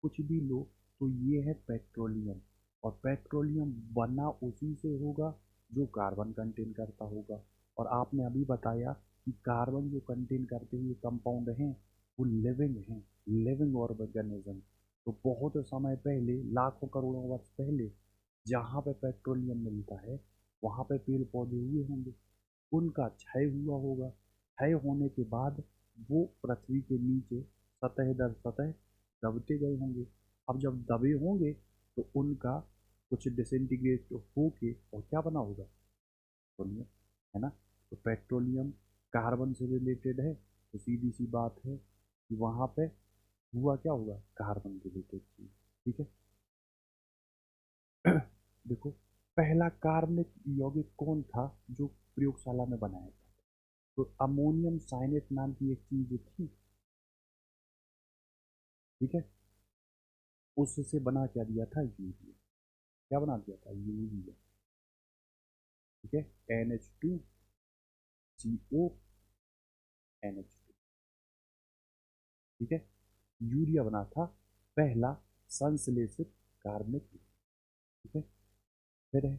कुछ भी लो, तो ये है पेट्रोलियम। और पेट्रोलियम बना उसी से होगा जो कार्बन कंटेन करता होगा। और आपने अभी बताया कि कार्बन जो कंटेन करते हुए कंपाउंड हैं वो लिविंग हैं, लिविंग ऑर्गेनिज्म। तो बहुत समय पहले, लाखों करोड़ों वर्ष पहले, जहाँ पे पेट्रोलियम मिलता है वहाँ पे पेड़ पौधे हुए होंगे, उनका क्षय हुआ होगा। क्षय होने के बाद वो पृथ्वी के नीचे सतह दर सतह दबते गए होंगे। अब जब दबे होंगे तो उनका कुछ डिसइंटीग्रेट होके और क्या बना होगा, पेट्रोलियम, है ना। तो पेट्रोलियम कार्बन से रिलेटेड है, तो सीधी सी बात है कि वहाँ पे हुआ क्या होगा, कार्बन रिलेटेड चीज। ठीक है। देखो, पहला कार्बनिक यौगिक कौन था जो प्रयोगशाला में बनाया था, तो अमोनियम साइनेट नाम की एक चीज थी। ठीक है, उससे बना क्या दिया था, यूरिया। क्या बना दिया था, यूरिया। ठीक है, NH2CO NH2। ठीक है, यूरिया बना था पहला संश्लेषित कार्बनिक यौगिक। ठीक है, फिर है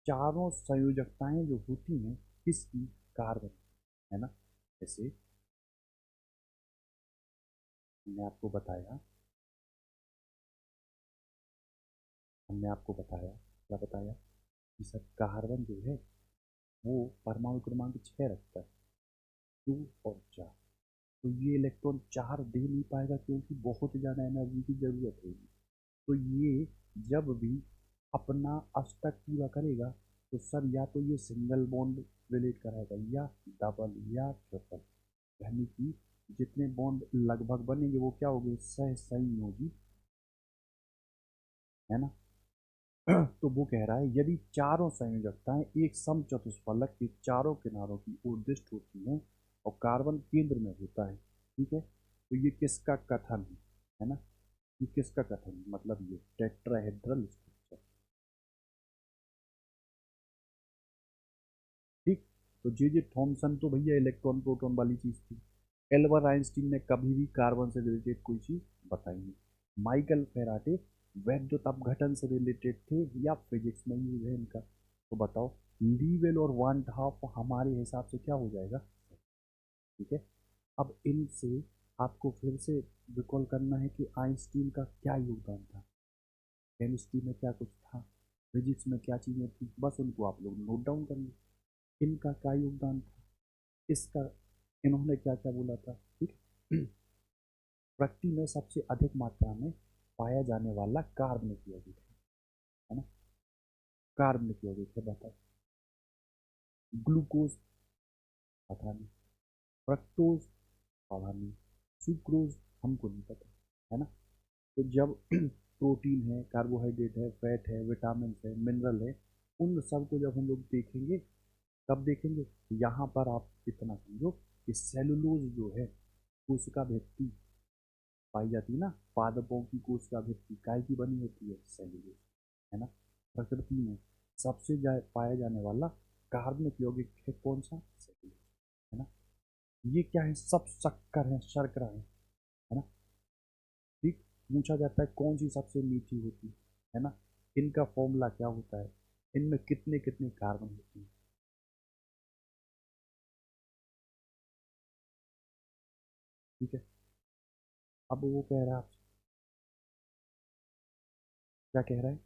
चारों संयोजकताएं जो होती हैं किसकी, कार्बन, है ना। जैसे हमने आपको बताया, हमने आपको बताया, क्या बताया कि सर कार्बन जो है वो परमाणु क्रमांक 6 रखता है, 2 और 4। तो ये इलेक्ट्रॉन 4 दे नहीं पाएगा क्योंकि बहुत ज़्यादा एनर्जी की ज़रूरत होगी। तो ये जब भी अपना अष्टक पूरा करेगा तो सर या तो ये सिंगल बॉन्ड रिलेट कराएगा या डबल या ट्रिपल, यानी कि जितने बॉन्ड लगभग बनेंगे वो क्या होंगे, सह संयोजी, है ना। तो वो कह रहा है यदि चारों संयोजकताएं एक समचतुष्फलक के चारों किनारों की ओर दिष्ट होती हैं और कार्बन केंद्र में होता है, ठीक है, तो ये किसका कथन है ना, ये किसका कथन है, मतलब ये टेट्राहेड्रल स्ट्रक्चर। ठीक, तो जे थॉमसन तो भैया इलेक्ट्रॉन प्रोटॉन वाली चीज थी। एल्बर्ट आइंस्टीन ने कभी भी कार्बन से रिलेटेड कोई चीज बताई नहीं। माइकल फेराटे वैद्युत अपघटन से रिलेटेड थे या फिजिक्स में यूज है इनका, तो बताओ। लीवेल और वान हाफ हमारे हिसाब से क्या हो जाएगा, ठीक है। अब इनसे आपको फिर से रिकॉल करना है कि आइंस्टीन का क्या योगदान था, केमिस्ट्री में क्या कुछ था, फिजिक्स में क्या चीज़ें थी, बस उनको आप लोग नोट डाउन कर लो। इनका क्या योगदान था, इसका, इन्होंने क्या क्या बोला था, ठीक है। प्रकृति में सबसे अधिक मात्रा में पाया जाने वाला कार्बनिक यौगिक है ना, कार्बनिक यौगिक है, बताओ। ग्लूकोज, पता नहीं। फ्रक्टोज, पता नहीं। सुक्रोज, हमको नहीं पता, है ना। तो जब प्रोटीन है, कार्बोहाइड्रेट है, फैट है, विटामिन है, मिनरल है, उन सबको जब हम लोग देखेंगे, तब देखेंगे यहाँ पर आप इतना समझो कि सेलुलोज जो है कोशिका भित्ति पाई जाती है ना, पादपों की कोशिका भित्ति काय की बनी होती है, सेलुलोज, है ना। प्रकृति में सबसे पाया जाने वाला कार्बनिक यौगिक है कौन सा, सेलुलोज, है ना। ये क्या है, सब शक्कर है, शर्करा है ना। ठीक, पूछा जाता है कौन सी सबसे मीठी होती है ना, इनका फॉर्मूला क्या होता है, इनमें कितने कितने कार्बन होते हैं। ठीक है, अब वो कह रहा है क्या कह रहा है?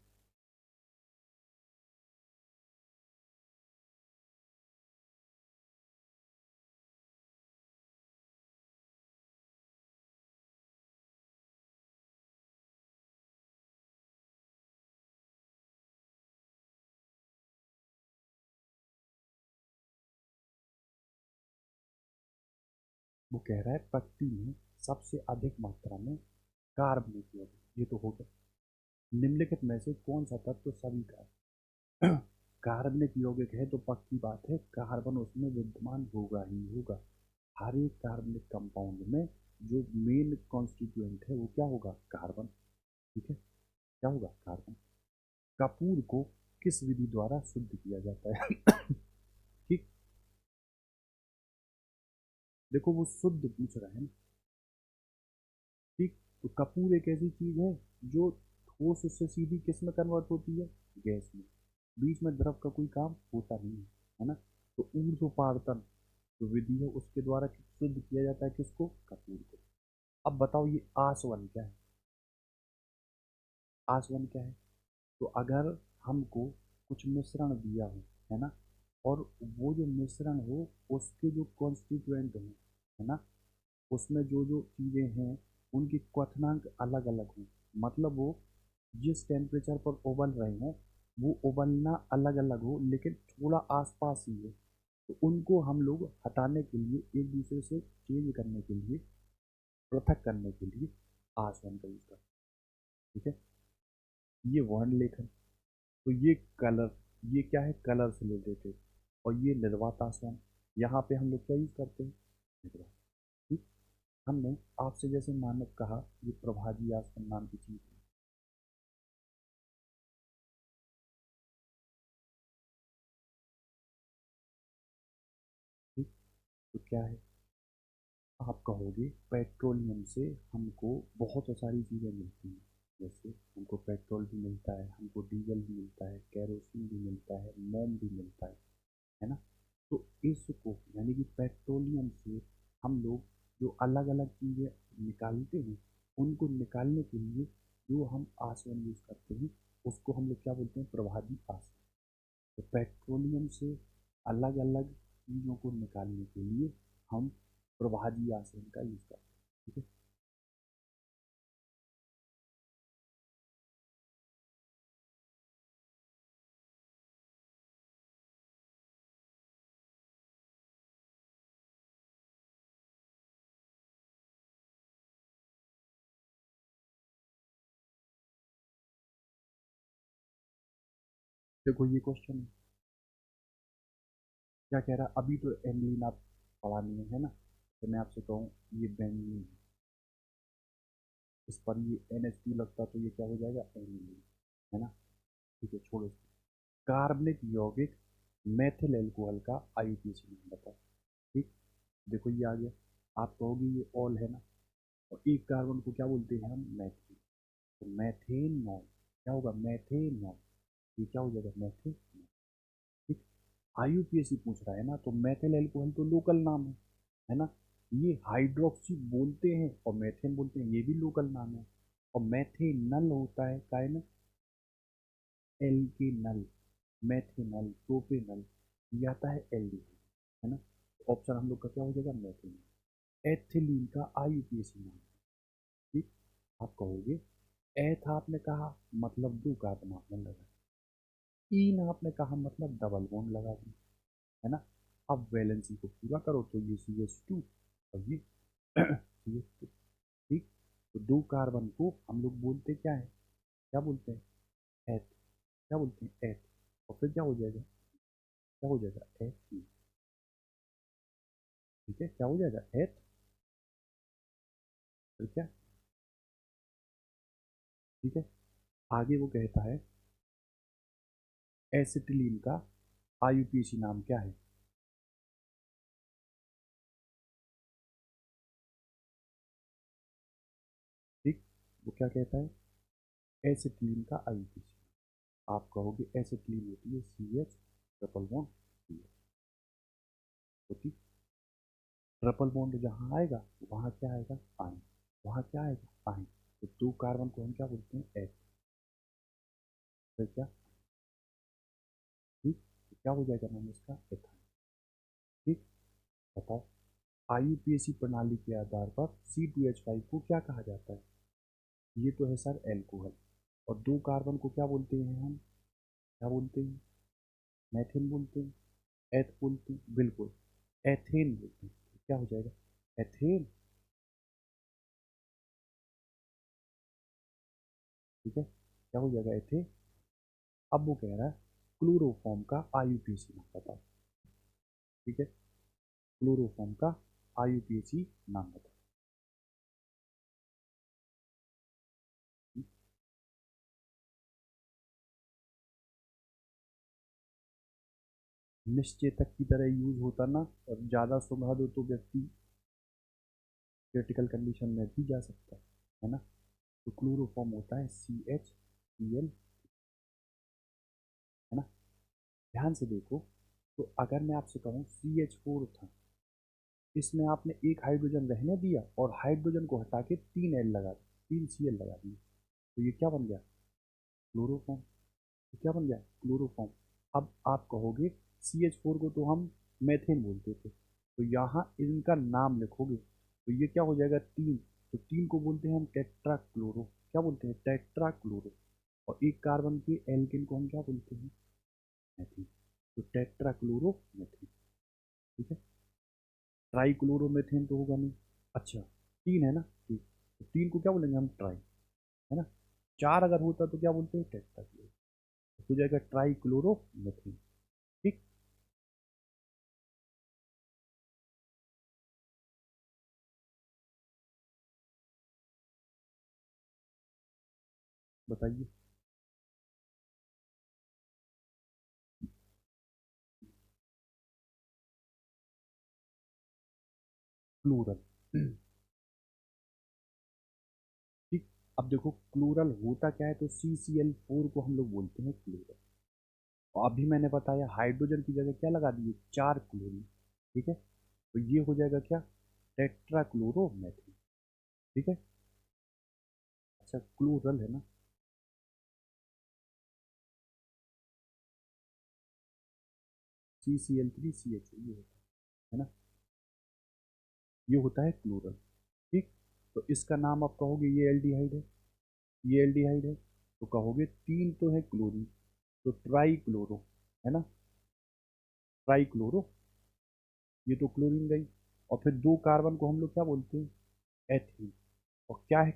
वो कह रहा है पत्ती में सबसे अधिक मात्रा में कार्बनिक यौगिक, ये तो हो गया। निम्नलिखित में से कौन सा तत्व सभी का कार्बनिक यौगिक है? तो पक्की बात है, कार्बन उसमें विद्यमान होगा ही होगा। हर एक कार्बनिक कंपाउंड में जो मेन कॉन्स्टिट्यूएंट है वो क्या होगा? कार्बन। ठीक है, क्या होगा? कार्बन। कपूर को किस विधि द्वारा शुद्ध किया जाता है? ठीक, देखो वो शुद्ध पूछ रहे हैं। ठीक, तो कपूर एक ऐसी चीज है जो ठोस से सीधी किस में कन्वर्ट होती है? गैस में। बीच में द्रव का कोई काम होता नहीं है ना। तो ऊर्ध्वपातन जो विधि है उसके द्वारा शुद्ध किया जाता है किसको? कपूर को। अब बताओ ये आसवन क्या है? आसवन क्या है? तो अगर हमको कुछ मिश्रण दिया हो, है ना, और वो जो मिश्रण हो उसके जो कॉन्स्टिट्यूएंट हो, है ना, उसमें जो जो चीज़ें हैं उनकी क्वथनांक अलग अलग हों, मतलब वो जिस टेम्परेचर पर उबल रहे हों वो उबलना अलग अलग हो लेकिन थोड़ा आसपास ही हो, तो उनको हम लोग हटाने के लिए, एक दूसरे से चेंज करने के लिए, पृथक करने के लिए आसवन का यूज करते हैं। ठीक है, ये वर्ण लेखन। तो ये कलर, ये क्या है? कलर से रिलेटेड। और ये निर्वात आसवन, यहाँ पे हम लोग क्या यूज करते हैं? निर्वात। ठीक, हमने आपसे जैसे मानव कहा ये प्रभाजी आसवन नाम की चीज है। ठीक, तो क्या है? आप कहोगे पेट्रोलियम से हमको बहुत सारी चीज़ें मिलती हैं। जैसे हमको पेट्रोल भी मिलता है, हमको डीजल भी मिलता है, कैरोसिन भी मिलता है, मोम भी मिलता है ना। तो इसको यानी कि पेट्रोलियम से हम लोग जो अलग अलग चीज़ें निकालते हैं उनको निकालने के लिए जो हम आसवन यूज करते हैं उसको हम लोग क्या बोलते हैं? प्रभावी आसवन। तो पेट्रोलियम से अलग अलग चीज़ों को निकालने के लिए हम प्रभावी आसवन का यूज करते हैं। ठीक है, देखो ये क्वेश्चन क्या कह रहा है? अभी तो एंगलिन आप पढ़ा नहीं है ना, तो मैं आपसे कहूँ ये बेंजीन है, इस पर ये NH2 लगता तो ये क्या हो जाएगा? एंगलिन, है ना। ठीक है, छोड़ो इसको। कार्बनिक यौगिक मेथिल एल्कोहल का आईयूपीएसी नाम बताओ। ठीक, देखो ये आ गया। आप कहोगे ये ऑल है ना, और एक कार्बन को क्या बोलते हैं हम? मैथेन। तो मैथेनॉल क्या होगा? मैथेनॉल। ये क्या हो जाएगा? मैथेनॉल। ठीक, आईयूपीएसी पूछ रहा है ना, तो मेथिल एल्कोहल तो लोकल नाम है ना। ये हाइड्रोक्सी बोलते हैं और मेथेन बोलते हैं, ये भी लोकल नाम है। और मेथेनल होता है काय में? एल्केनल, मेथेनल, प्रोपेनल, ये आता है एल्डिहाइड, है ना। ऑप्शन हम लोग का क्या हो जाएगा? मेथेनल। एथिलीन का आईयूपीएसी नाम। ठीक, आप कहोगे एथ आपने कहा मतलब दो कार्बन आपने लगा, इन आपने कहा मतलब डबल बॉन्ड लगा दी, है ना। अब वैलेंसी को पूरा करो तो ये CH2 और ये CH2। ठीक, तो दो कार्बन को हम लोग बोलते क्या है? क्या बोलते हैं? एथ। क्या बोलते हैं? एथ। और फिर क्या हो जाएगा? क्या हो जाएगा? एथ। ठीक है, क्या हो जाएगा? एथ। फिर क्या? ठीक है, आगे वो कहता है एसिटिलीन का आईयूपीएसी नाम क्या है? ठीक, वो क्या कहता है? एसिटिलीन का आईयूपीएसी। आप कहोगे एसिटिलीन होती है CH ट्रिपल बॉन्ड CH। तो ठीक, ट्रिपल बॉन्ड जहाँ आएगा वहाँ क्या आएगा? आयन। वहाँ क्या आएगा? आयन। तो दो कार्बन को हम क्या बोलते हैं? एच। फिर क्या, ठीक, तो क्या हो जाएगा नाम इसका, एथाइन। ठीक, बताओ, आईयूपीएसी प्रणाली के आधार पर C2H5 को क्या कहा जाता है? ये तो है सर एल्कोहल। और दो कार्बन को क्या बोलते हैं हम, क्या बोलते हैं, मैथेन बोलते हैं, एथ बोलते हैं, बिल्कुल, एथेन बोलते हैं। तो क्या हो जाएगा, एथेन। ठीक है, क्या हो जाएगा, एथेन। अब वो कह रहा है क्लोरोफॉर्म का आईयूपीएसी नाम बताओ। ठीक है, क्लोरोफॉर्म का आईयूपीएसी नाम बताओ। निश्चेतक की तरह यूज होता ना, और ज़्यादा सुंघा दो तो व्यक्ति क्रिटिकल कंडीशन में भी जा सकता है ना। तो क्लोरोफॉर्म होता है CH Cl, है ना। ध्यान से देखो, तो अगर मैं आपसे कहूँ CH4 था, इसमें आपने एक हाइड्रोजन रहने दिया और हाइड्रोजन को हटा के 3 L लगा दिए, 3 Cl लगा दिए, तो ये क्या बन गया, क्लोरोफॉर्म। तो क्या बन गया, क्लोरोफॉर्म। अब आप कहोगे CH4 को तो हम मेथेन बोलते थे, तो यहाँ इनका नाम लिखोगे तो ये क्या हो जाएगा, 3। तो 3 को बोलते हैं हम टेट्रा क्लोरो, क्या बोलते हैं, टेट्रा क्लोरो। और एक कार्बन के एल्केन को हम क्या बोलते हैं, मेथिन। तो टेट्रा क्लोरो मेथिन। ठीक है, ट्राई क्लोरो मेथेन तो होगा नहीं। अच्छा, 3 है ना, ठीक, तो 3 को क्या बोलेंगे हम, ट्राई, है ना। 4 अगर होता तो क्या बोलते हैं, टेट्रा क्लोरो। तो हो जाएगा ट्राई क्लोरो मेथेन। ठीक, बताइए। प्लूरल। ठीक, अब देखो प्लूरल होता क्या है, तो CCl4 को हम लोग बोलते हैं प्लूरल। और अभी मैंने बताया हाइड्रोजन की जगह क्या लगा दिए, 4 क्लोरीन। ठीक है, तो ये हो जाएगा क्या, टेट्रा क्लोरो मैथिन। ठीक है, अच्छा क्लूरल है ना, CCl3CHO ये होता है ना, ये होता है क्लोरल। ठीक, तो इसका नाम आप कहोगे ये एल्डिहाइड है, ये एल्डिहाइड है, तो कहोगे 3 तो है क्लोरीन, तो ट्राई क्लोरो, है ना, ट्राई क्लोरो, ये तो क्लोरीन गई। और फिर दो कार्बन को हम लोग क्या बोलते हैं, एथीन। और क्या है,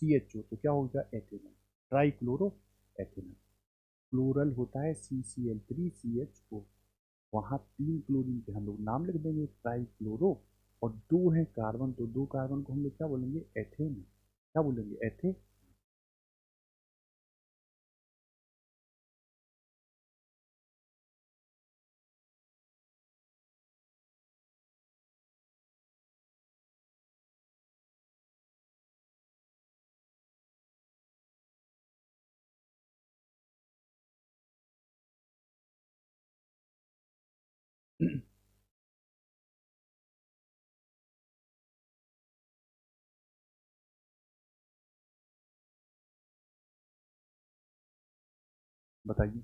CHO, तो क्या होगा, ethanol, trichloro ethanol. Chloral होता है CCl3CHO। वहाँ 3 क्लोरीन के हम लोग नाम लिख देंगे, ट्राई क्लोरो। और 2 है कार्बन, तो 2 कार्बन को हम लोग क्या बोलेंगे, एथेन, क्या बोलेंगे, एथे। बताइए,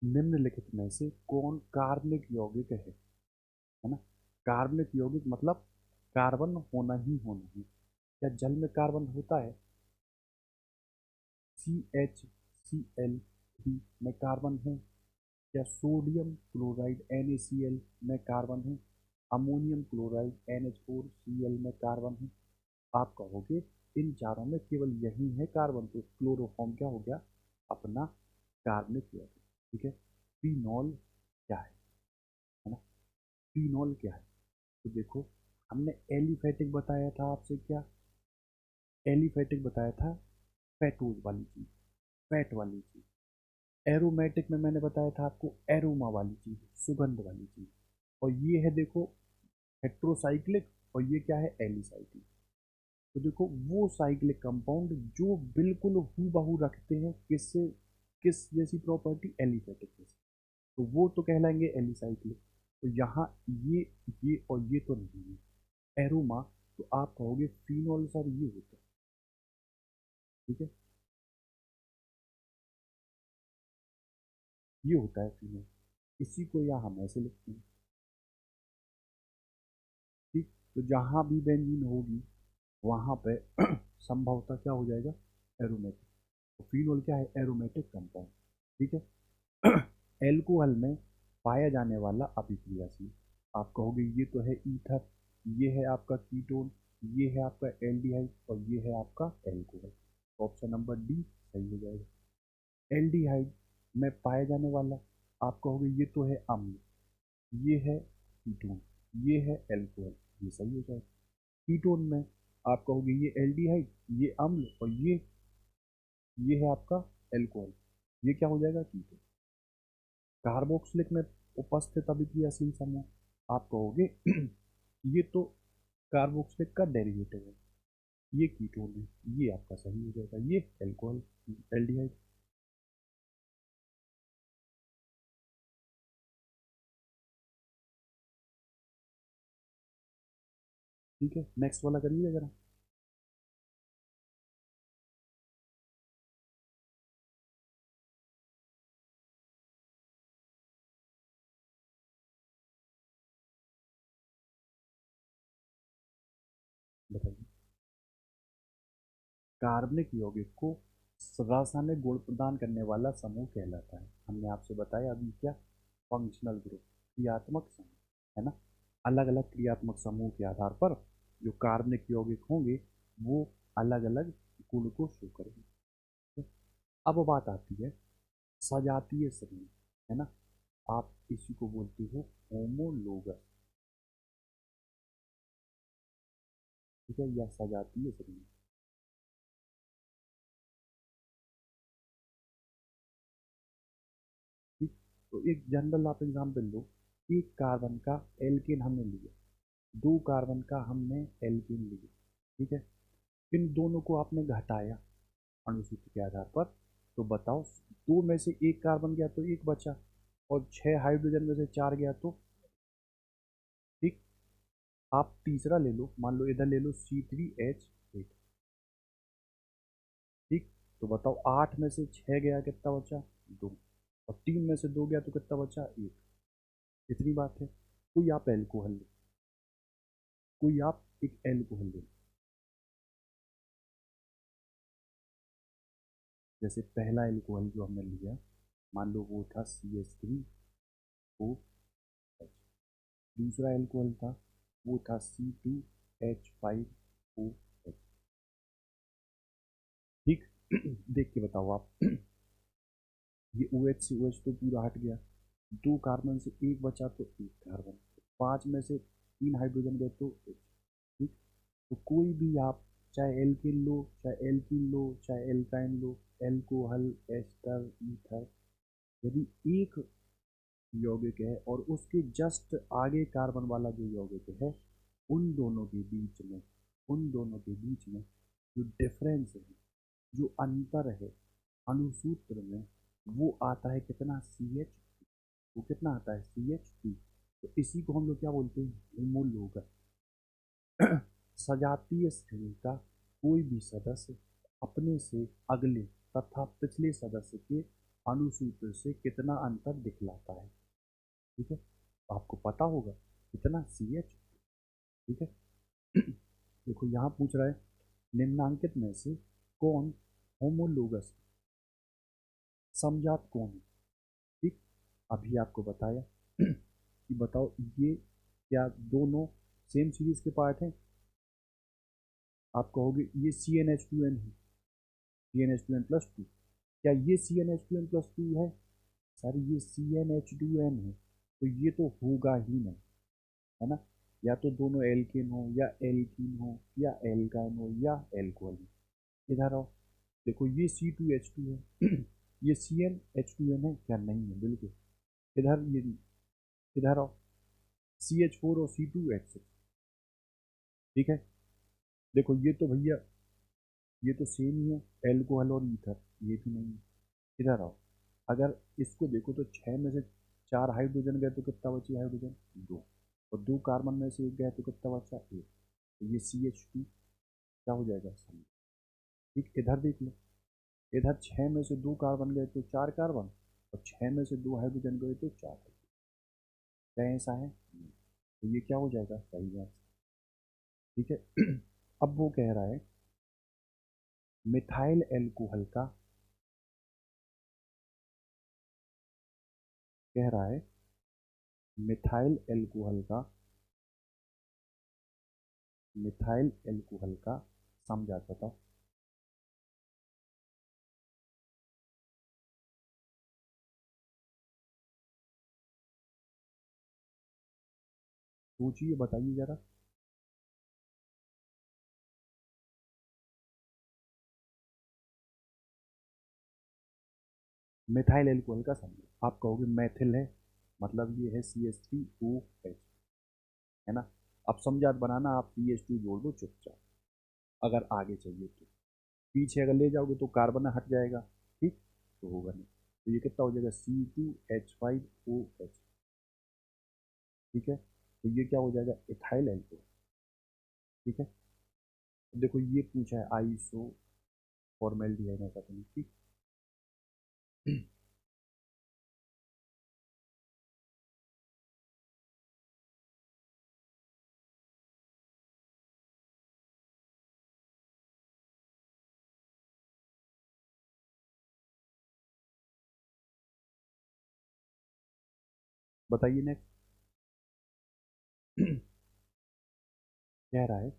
निम्नलिखित में से कौन कार्बनिक यौगिक है ना। कार्बनिक यौगिक मतलब कार्बन होना ही होना है। क्या जल में कार्बन होता है, CHCl3 में कार्बन है, या सोडियम क्लोराइड NaCl में कार्बन है, अमोनियम क्लोराइड NH4Cl में कार्बन है। आप कहोगे इन चारों में केवल यही है कार्बन, तो क्लोरोफॉर्म क्या हो गया, अपना कार्बनिक यौगिक। ठीक है, फिनॉल क्या है ना, फिनॉल क्या है, तो देखो, हमने एलिफेटिक बताया था आपसे, क्या एलिफेटिक बताया था, फैटोज वाली चीज, फैट वाली चीज। एरोमेटिक में मैंने बताया था आपको, एरोमा वाली चीज, सुगंध वाली चीज। और ये है देखो हेट्रोसाइक्लिक, और ये क्या है, एलिसाइक्लिक। तो देखो वो साइक्लिक कंपाउंड जो बिल्कुल हूबहू रखते हैं किससे, किस जैसी प्रॉपर्टी, एलिफेटिक जैसी, तो वो तो कहलाएंगे एलिसाइक्लिक। तो यहाँ ये और ये तो नहीं है, एरोमा। तो आप कहोगे फिनोल सर ये होता है। ठीक है, ये होता है फीनोल। इसी को यहाँ हम ऐसे लिखते हैं। ठीक, तो जहाँ भी बेंजीन होगी वहाँ पे संभवतः क्या हो जाएगा, एरोमेटिक। तो फीनोल क्या है, एरोमेटिक कंपाउंड। ठीक है। एल्कोहल में पाया जाने वाला अभिक्रियाशील, आप कहोगे ये तो है ईथर, ये है आपका कीटोन, ये है आपका एल्डिहाइड और ये है आपका एल्कोहल। तो ऑप्शन नंबर डी सही हो जाएगा। एल्डिहाइड में पाया जाने वाला, आप कहोगे ये तो है अम्ल, ये है कीटोन, ये है एल्कोहल, ये सही हो जाएगा। कीटोन में आप कहोगे ये एल्डिहाइड, ये अम्ल और ये है आपका एल्कोहल, ये क्या हो जाएगा, कीटोन। कार्बोक्सिलिक में उपस्थित अभिक्रियाशील समूह, आप कहोगे ये तो कार्बोक्सिलिक का डेरिवेटिव है, ये कीटोन है, ये आपका सही हो जाएगा, ये एल्कोहल, एल्डिहाइड। ठीक है, नेक्स्ट वाला करिए जरा। बताइए। कार्बनिक यौगिक को रासायनिक गुण प्रदान करने वाला समूह कहलाता है। हमने आपसे बताया अभी क्या, फंक्शनल ग्रुप, क्रियात्मक समूह, है ना। अलग अलग क्रियात्मक समूह के आधार पर जो कार्बनिक यौगिक होंगे वो अलग अलग गुण को शो करेंगे। अब बात आती है सजातीय श्रेणी, है ना। आप इसी को बोलते हो होमोलोगस। ठीक है, या सजातीय श्रेणी। ठीक, तो एक जनरल आप एग्जाम्पल लो, एक कार्बन का एल्केन हमने लिया, दो कार्बन का हमने एल्केन लिया। ठीक है, इन दोनों को आपने घटाया अणुसूत्र के आधार पर, तो बताओ दो में से एक कार्बन गया तो एक बचा, और छह हाइड्रोजन में से चार गया तो। ठीक, आप तीसरा ले लो, मान लो इधर ले लो C3H8। ठीक, तो बताओ आठ में से छह गया कितना बचा, दो, और तीन में से दो गया तो कितना बचा, एक। इतनी बात है। कोई आप एल्कोहल लो, कोई आप एक एल्कोहल लो, जैसे पहला एल्कोहल जो हमने लिया, मान लो वो था CH3O। दूसरा एल्कोहल था, वो था C2H5OH। ठीक, देख के बताओ आप। ये OH से OH तो पूरा हट गया, दो कार्बन से एक बचा तो एक कार्बन, पांच में से तीन हाइड्रोजन गए तो एक। ठीक, तो कोई भी आप चाहे एल्किन लो, चाहे एल्किन लो, चाहे एल्काइन लो, एल्कोहल, एस्टर, ईथर, यदि एक यौगिक है और उसके जस्ट आगे कार्बन वाला जो यौगिक है, उन दोनों के बीच में, उन दोनों के बीच में जो डिफरेंस है, जो अंतर है अणुसूत्र में, वो आता है कितना, CH। वो कितना आता है, CH2। तो इसी को हम लोग क्या बोलते हैं, होमोलोगस। सजातीय श्रेणी का कोई भी सदस्य अपने से अगले तथा पिछले सदस्य के अणुसूत्र से कितना अंतर दिखलाता है। ठीक है, तो आपको पता होगा कितना, CH। ठीक है। देखो यहाँ पूछ रहा है निम्नांकित में से कौन होमोलोगस, समजात कौन है। ठीक, अभी आपको बताया कि बताओ ये क्या दोनों सेम सीरीज के पार्ट हैं। आप कहोगे ये CnH2n है, CnH2n+2। क्या ये CnH2n+2 है, सर ये CnH2n है, तो ये तो होगा ही नहीं, है ना। या तो दोनों एल्केन हो, या एल्कीन हो, या एल्काइन हो, या एल्कोहल हो। इधर आओ, देखो ये C2H2 है, ये CnH2n है क्या, नहीं है बिल्कुल। इधर ये, इधर आओ, CH4 और C2H6। ठीक है, देखो ये तो भैया, ये तो सेम ही है, एल्कोहल और ईथर, ये भी नहीं है। इधर आओ, अगर इसको देखो तो छः में से चार हाइड्रोजन गए तो कितना बची हाइड्रोजन, दो, और दो कार्बन में से एक गया तो कितना बचा, एक। तो ये CH2 क्या हो जाएगा, समझ। ठीक, इधर देख लो, इधर छः में से दो कार्बन गए तो चार कार्बन, और 6 में से 2 हाइड्रोजन गए तो 4 है। क्या ऐसा है? तो ये क्या हो जाएगा? सही है। ठीक है। अब वो कह रहा है मिथाइल एल्कोहल का, कह रहा है मिथाइल एल्कोहल का, मिथाइल एल्कोहल का समझा बताओ। सोचिए, बताइए जरा। मिथाइल एल्कोहल का समझो, आप कहोगे मैथिल है, मतलब ये है CH3OH, है ना। अब समझात बनाना, आप CH2 जोड़ दो चुपचाप, अगर आगे चाहिए तो। पीछे अगर ले जाओगे तो कार्बन हट जाएगा, ठीक, तो होगा नहीं। तो ये कितना हो जाएगा? C2H5OH। ठीक है, तो ये क्या हो जाएगा? Ethyl alcohol. ठीक है, तो देखो ये पूछा है आइसो फॉर्मेल्डिहाइड ऐसा तो नहीं, ठीक। बताइए नेक्स्ट। कह रहा है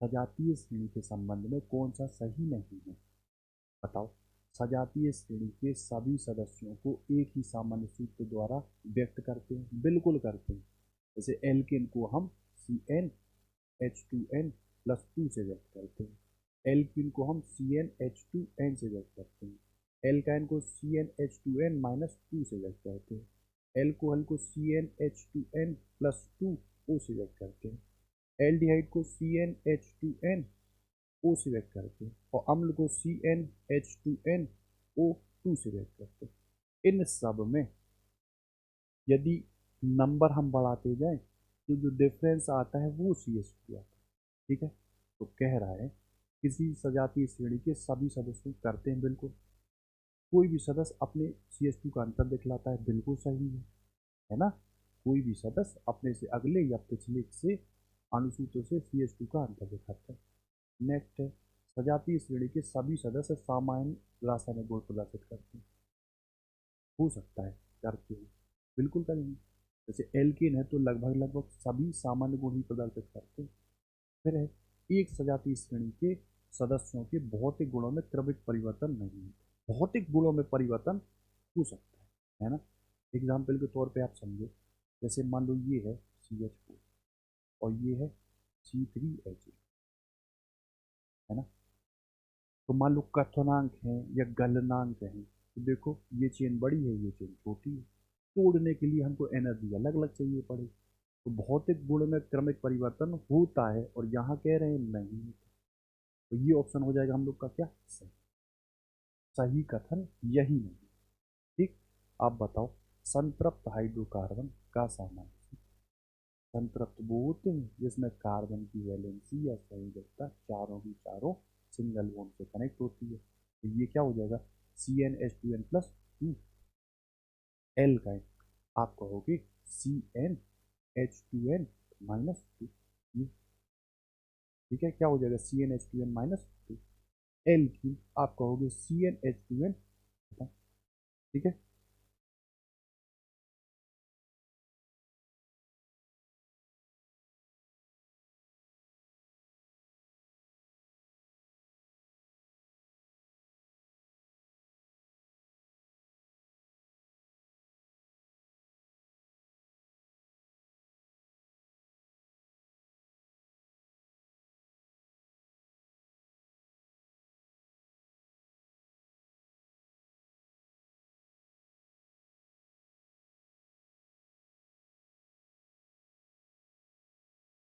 सजातीय श्रेणी के संबंध में कौन सा सही नहीं है? बताओ। सजातीय श्रेणी के सभी सदस्यों को एक ही सामान्य सूत्र द्वारा व्यक्त करते हैं, बिल्कुल करते हैं। जैसे एल्केन को हम CnH2n प्लस 2 से व्यक्त करते हैं, एल्कीन को हम CnH2n से व्यक्त करते हैं, एल्काइन को CnH2n माइनस 2 से व्यक्त करते हैं, एल्कोहल को CnH2n प्लस 2 O से व्यक्त करते हैं, एल्डिहाइड को CnH2n O से व्यक्त करते हैं, और अम्ल को CnH2nO2 से व्यक्त करते हैं। इन सब में यदि नंबर हम बढ़ाते जाएं तो जो डिफरेंस आता है वो CH2 आता है। ठीक है, तो कह रहा है किसी सजातीय श्रेणी के सभी सदस्य करते हैं, बिल्कुल। कोई भी सदस्य अपने CH2 का अंतर दिखलाता है, बिल्कुल सही है ना। कोई भी सदस्य अपने से अगले या पिछले से अनुसूत्र से CH2 का अंतर दिखाता है। नेक्स्ट है सजातीय श्रेणी के सभी सदस्य सामान्य रासायनिक गुण प्रदर्शित करते हैं। हो सकता है करते हैं, बिल्कुल करेंगे। जैसे एल्केन है तो लगभग लगभग सभी सामान्य गुण ही प्रदर्शित करते हैं। फिर है एक सजातीय श्रेणी के सदस्यों के भौतिक गुणों में क्रमिक परिवर्तन नहीं है। भौतिक गुणों में परिवर्तन हो सकता है ना। एग्जाम्पल के तौर पे आप समझो, जैसे मान लो ये है CH4 और ये है C3H, है ना। तो मान लो क्वथनांक है या गलनांक है, तो देखो ये चेन बड़ी है, ये चेन छोटी है, तोड़ने के लिए हमको एनर्जी अलग अलग चाहिए पड़ेगी। तो भौतिक गुण में क्रमिक परिवर्तन होता है, और यहाँ कह रहे हैं नहीं। तो ये ऑप्शन हो जाएगा हम लोग का क्या? सही। सही कथन यही नहीं। ठीक, आप बताओ। संतृप्त हाइड्रोकार्बन का सामान्य सूत्र। संतृप्त वो होते हैं जिसमें कार्बन की वैलेंसी या संयोजकता चारों की चारों सिंगल बॉन्ड से कनेक्ट होती है। तो ये क्या हो जाएगा? CnH2n plus 2। एल का आप कहोगे CnH2n माइनस 2। ठीक है, क्या हो जाएगा? CnH2n minus 2। एल की आप कहोगे CnH2n। ठीक है,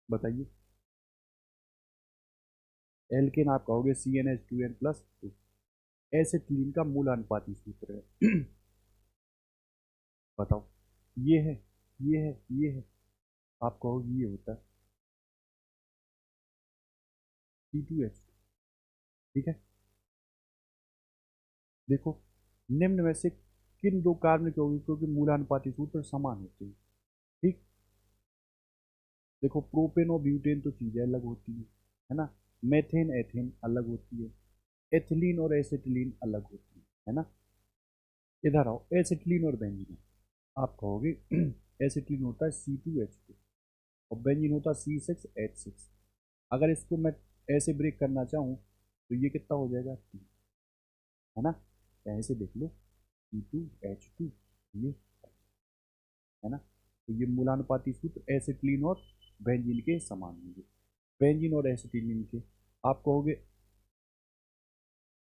बताइए। एल्केन आप कहोगे CnH2n प्लस 2। एसिटिलीन का मूल अनुपाती सूत्र है। बताओ। ये है, ये है, ये है, आप कहोगे ये होता है C2H। ठीक है, देखो निम्न में से किन दो कार्बनिक यौगिकों के मूलानुपाती सूत्र समान होते हैं? ठीक, देखो प्रोपेन और ब्यूटेन तो चीजें अलग होती है ना। मेथेन एथेन अलग होती है, एथिलीन और एसिटिलीन अलग होती है ना। इधर आओ, एसिटिलीन और बेंजीन। आप कहोगे एसिटिलीन होता है C2H2 और बेंजीन होता है C6H6। अगर इसको मैं ऐसे ब्रेक करना चाहूँ तो ये कितना हो जाएगा, 3, है ना। ऐसे देख लो, C2H2, ये है ना। तो ये मूलानुपाती सूत्र एसिटिलीन और बेंजीन के समान होंगे। बेंजीन और एसिटिलीन के आप कहोगे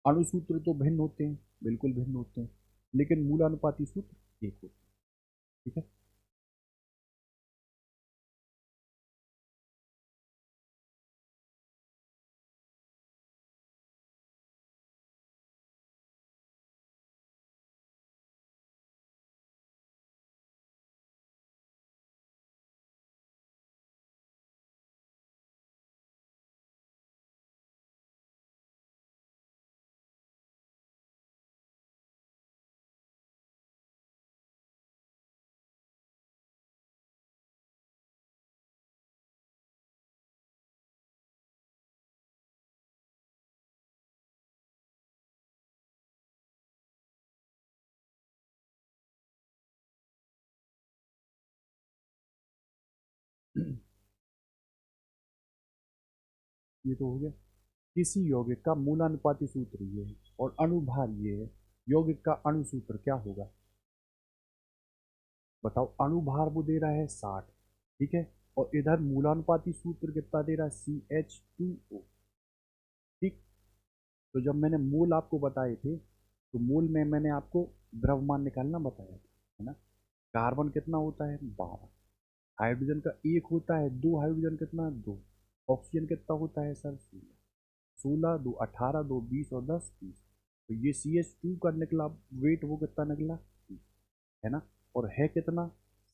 अणुसूत्र तो भिन्न होते हैं, बिल्कुल भिन्न होते हैं, लेकिन मूलानुपाती सूत्र एक होते हैं। ठीक है। ये तो हो गया। किसी यौगिक का मूलानुपाती सूत्र ये है और अणुभार ये है, यौगिक का अणुसूत्र क्या होगा? बताओ, अणुभार वो दे रहा है 60, ठीक है, और इधर मूलानुपाती सूत्र कितना दे रहा है, CH2O। ठीक, तो जब मैंने मोल आपको बताए थे तो मोल में मैंने आपको द्रव्यमान निकालना बताया था, है ना। कार्बन कितना होता है, 12। हाइड्रोजन का एक होता है, दो हाइड्रोजन कितना, दो। ऑक्सीजन कितना होता है सर, 16। 16 दो 18, दो 20 और 10 30। तो ये CH2 का निकला वेट, वो कितना निकला, 30, है ना। और है कितना,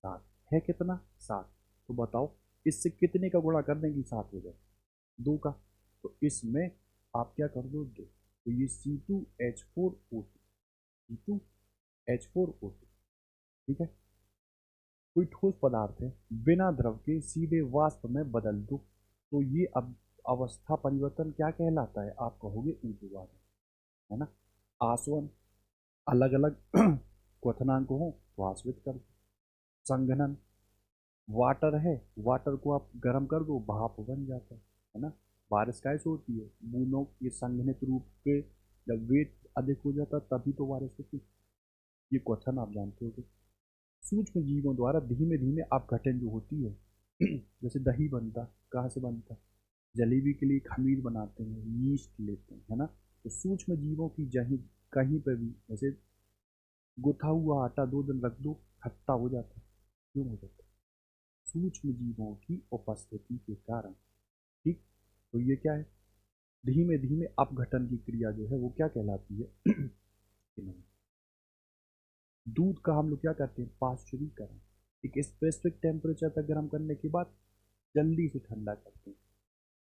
7। है कितना, 7। तो बताओ इससे कितने का गुणा कर देंगे 7 हो जाए, 2 का। तो इसमें आप क्या कर दो, 2। तो ये C2H4O2, C2H4O2। ठीक है। कोई ठोस पदार्थ है, बिना द्रव के सीधे वाष्प में बदल दो तो ये अब अवस्था परिवर्तन क्या कहलाता है, आप कहोगे ऊर्ध्वगामी, है ना। आसवन, अलग अलग क्वथनांक हो तो आश्रित कर दो। संघनन, वाटर है, वाटर को आप गर्म कर दो, भाप बन जाता है ना। बारिश कैसे होती है, बूंदों ये संघनित रूप पे जब वेट अधिक हो जाता तभी तो बारिश होती है। ये क्वेश्चन आप जानते हो। सूक्ष्म जीवों द्वारा धीमे धीमे अपघटन जो होती है जैसे दही बनता, कहाँ से बनता, जलेबी के लिए खमीर बनाते हैं, यीस्ट लेते हैं, है ना। तो सूक्ष्म जीवों की जहीं कहीं पर भी जैसे गुथा हुआ आटा 2 दिन रख दो, खट्टा हो जाता है। क्यों हो जाता है, सूक्ष्म जीवों की उपस्थिति के कारण। ठीक, तो ये क्या है, धीमे धीमे अपघटन की क्रिया जो है वो क्या कहलाती है कि नहीं। दूध का हम लोग क्या करते हैं, पाश्चुरीकरण। एक स्पेसिफिक टेम्परेचर तक गर्म करने के बाद जल्दी से ठंडा करते हैं।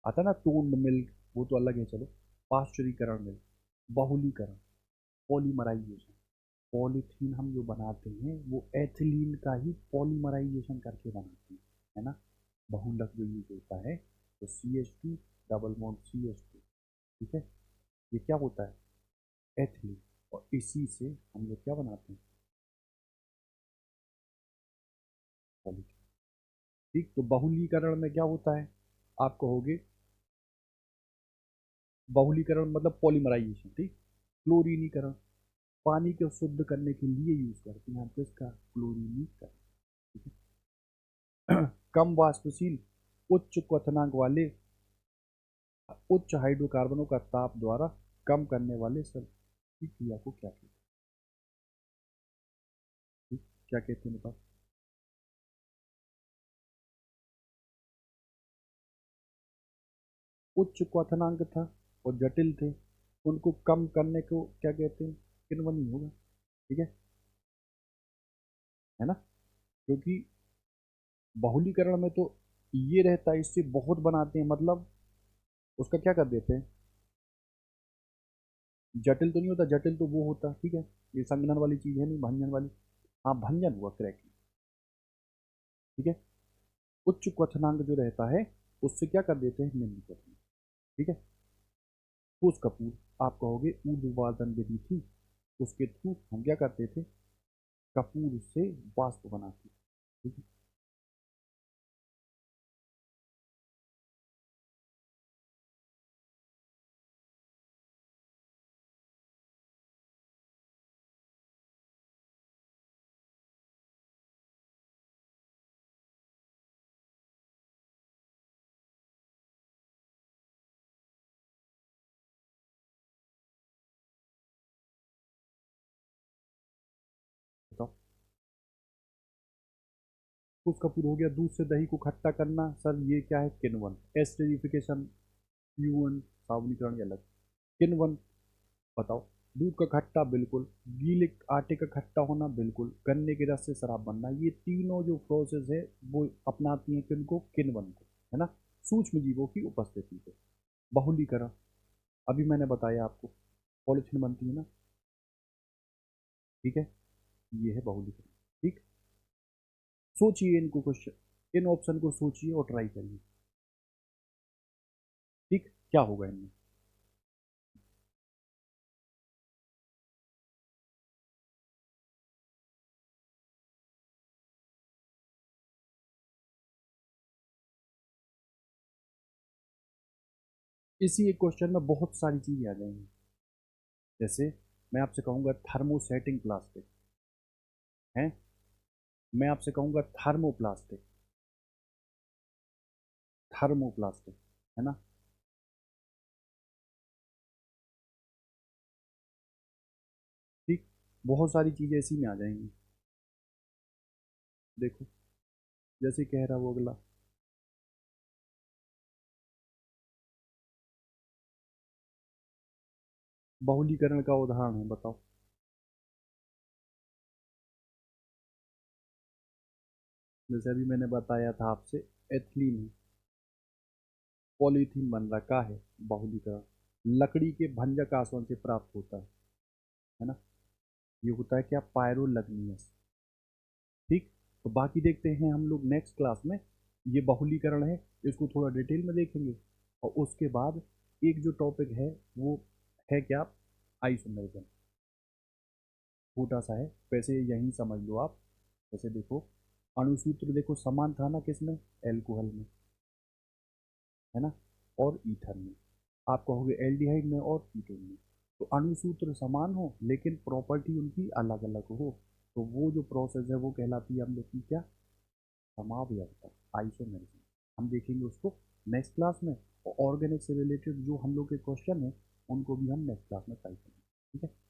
आता ना टोन्ड मिल्क, वो तो अलग है चलो। पाश्चुरीकरण मिल्क, बहुलीकरण, पॉलीमराइजेशन। पॉलीथीन हम जो बनाते हैं वो एथिलीन का ही पॉलीमराइजेशन करके बनाते हैं, है ना। बहुलक जो यूज होता है तो CH2 डबल बॉन्ड CH2। ठीक है, ये क्या होता है, एथिलीन। और इसी से हम लोग क्या बनाते हैं, पॉलीथीन। ठीक, तो बहुलीकरण में क्या होता है, आप कहोगे बहुलीकरण मतलब पॉलीमराइजेशन। ठीक, क्लोरीनीकरण, पानी को शुद्ध करने के लिए यूज करते हैं आप इसका, क्लोरीनीकरण। ठीक है। कम वाष्पशील उच्च क्वथनांक वाले उच्च हाइड्रोकार्बनों का ताप द्वारा कम करने वाले सल्फर की क्रिया को क्या कहते हैं, क्या कहते हैं बताओ। उच्च क्वथनांक था और जटिल थे, उनको कम करने को क्या कहते हैं, किन्वनीय होगा। ठीक है ना। क्योंकि बहुलीकरण में तो ये रहता है, इससे बहुत बनाते हैं, मतलब उसका क्या कर देते हैं, जटिल तो नहीं होता, जटिल तो वो होता, ठीक है। ये संघनन वाली चीज़ है नहीं, भंजन वाली। हाँ, भंजन हुआ करेक्ट। ठीक है। उच्च क्वथनांक जो रहता है उससे क्या कर देते हैं, निम्न करते हैं। ठीक है। ठोस कपूर, आप कहोगे ऊर्ध्ववादन विधि थी, उसके थ्रू हम क्या करते थे, कपूर से वाष्प बनाते। ठीक है। बताओ। ठोस कपूर हो गया। दूध से दही को खट्टा करना, सर ये क्या है, किण्वन। एस्टरीफिकेशन, प्यूअन, सावनीकरण ये अलग। किण्वन बताओ। दूध का खट्टा, बिल्कुल। गीले आटे का खट्टा होना, बिल्कुल। गन्ने के रस से शराब बनना, ये तीनों जो प्रोसेस है वो अपनाती हैं किनको, किण्वन को, है ना, सूक्ष्म जीवों की उपस्थिति को। बहुलीकरण, अभी मैंने बताया आपको, पॉलिथीन बनती है ना। ठीक है। ये है बहुलीकरण। ठीक। सोचिए इनको क्वेश्चन, इन ऑप्शन को सोचिए और ट्राई करिए। ठीक, क्या होगा इनमें। इसी एक क्वेश्चन में बहुत सारी चीजें आ जाएंगी। जैसे मैं आपसे कहूंगा थर्मोसेटिंग प्लास्टिक है, मैं आपसे कहूंगा थर्मोप्लास्टिक, थर्मोप्लास्टिक, है ना। ठीक। बहुत सारी चीजें इसी में आ जाएंगी। देखो, जैसे कह रहा वो अगला, बहुलीकरण का उदाहरण है, बताओ। जैसे अभी मैंने बताया था आपसे, एथिलीन है, पॉलीथीन बन रहा, का है, बहुलीकरण। लकड़ी के भंजक आसवन से प्राप्त होता है ना। ये होता है क्या, पायरोलग्नियस। ठीक। तो बाकी देखते हैं हम लोग नेक्स्ट क्लास में। ये बहुलीकरण है, इसको थोड़ा डिटेल में देखेंगे। और उसके बाद एक जो टॉपिक है वो है क्या, आइसोमेरिज्म। छोटा सा है, वैसे यहीं समझ लो आप। जैसे देखो, अणुसूत्र देखो समान था ना, किसमें, एल्कोहल में, है ना, और ईथर में। आप कहोगे एल्डिहाइड में और कीटोन में। तो अणुसूत्र समान हो लेकिन प्रॉपर्टी उनकी अलग अलग हो, तो वो जो प्रोसेस है वो कहलाती है हम लोग की क्या, समावयवता, आइसोमेरिज्म। हम देखेंगे उसको नेक्स्ट क्लास में। और ऑर्गेनिक से रिलेटेड जो हम लोग के क्वेश्चन है उनको भी हम नेक्स्ट क्लास में ट्राई करेंगे। ठीक है।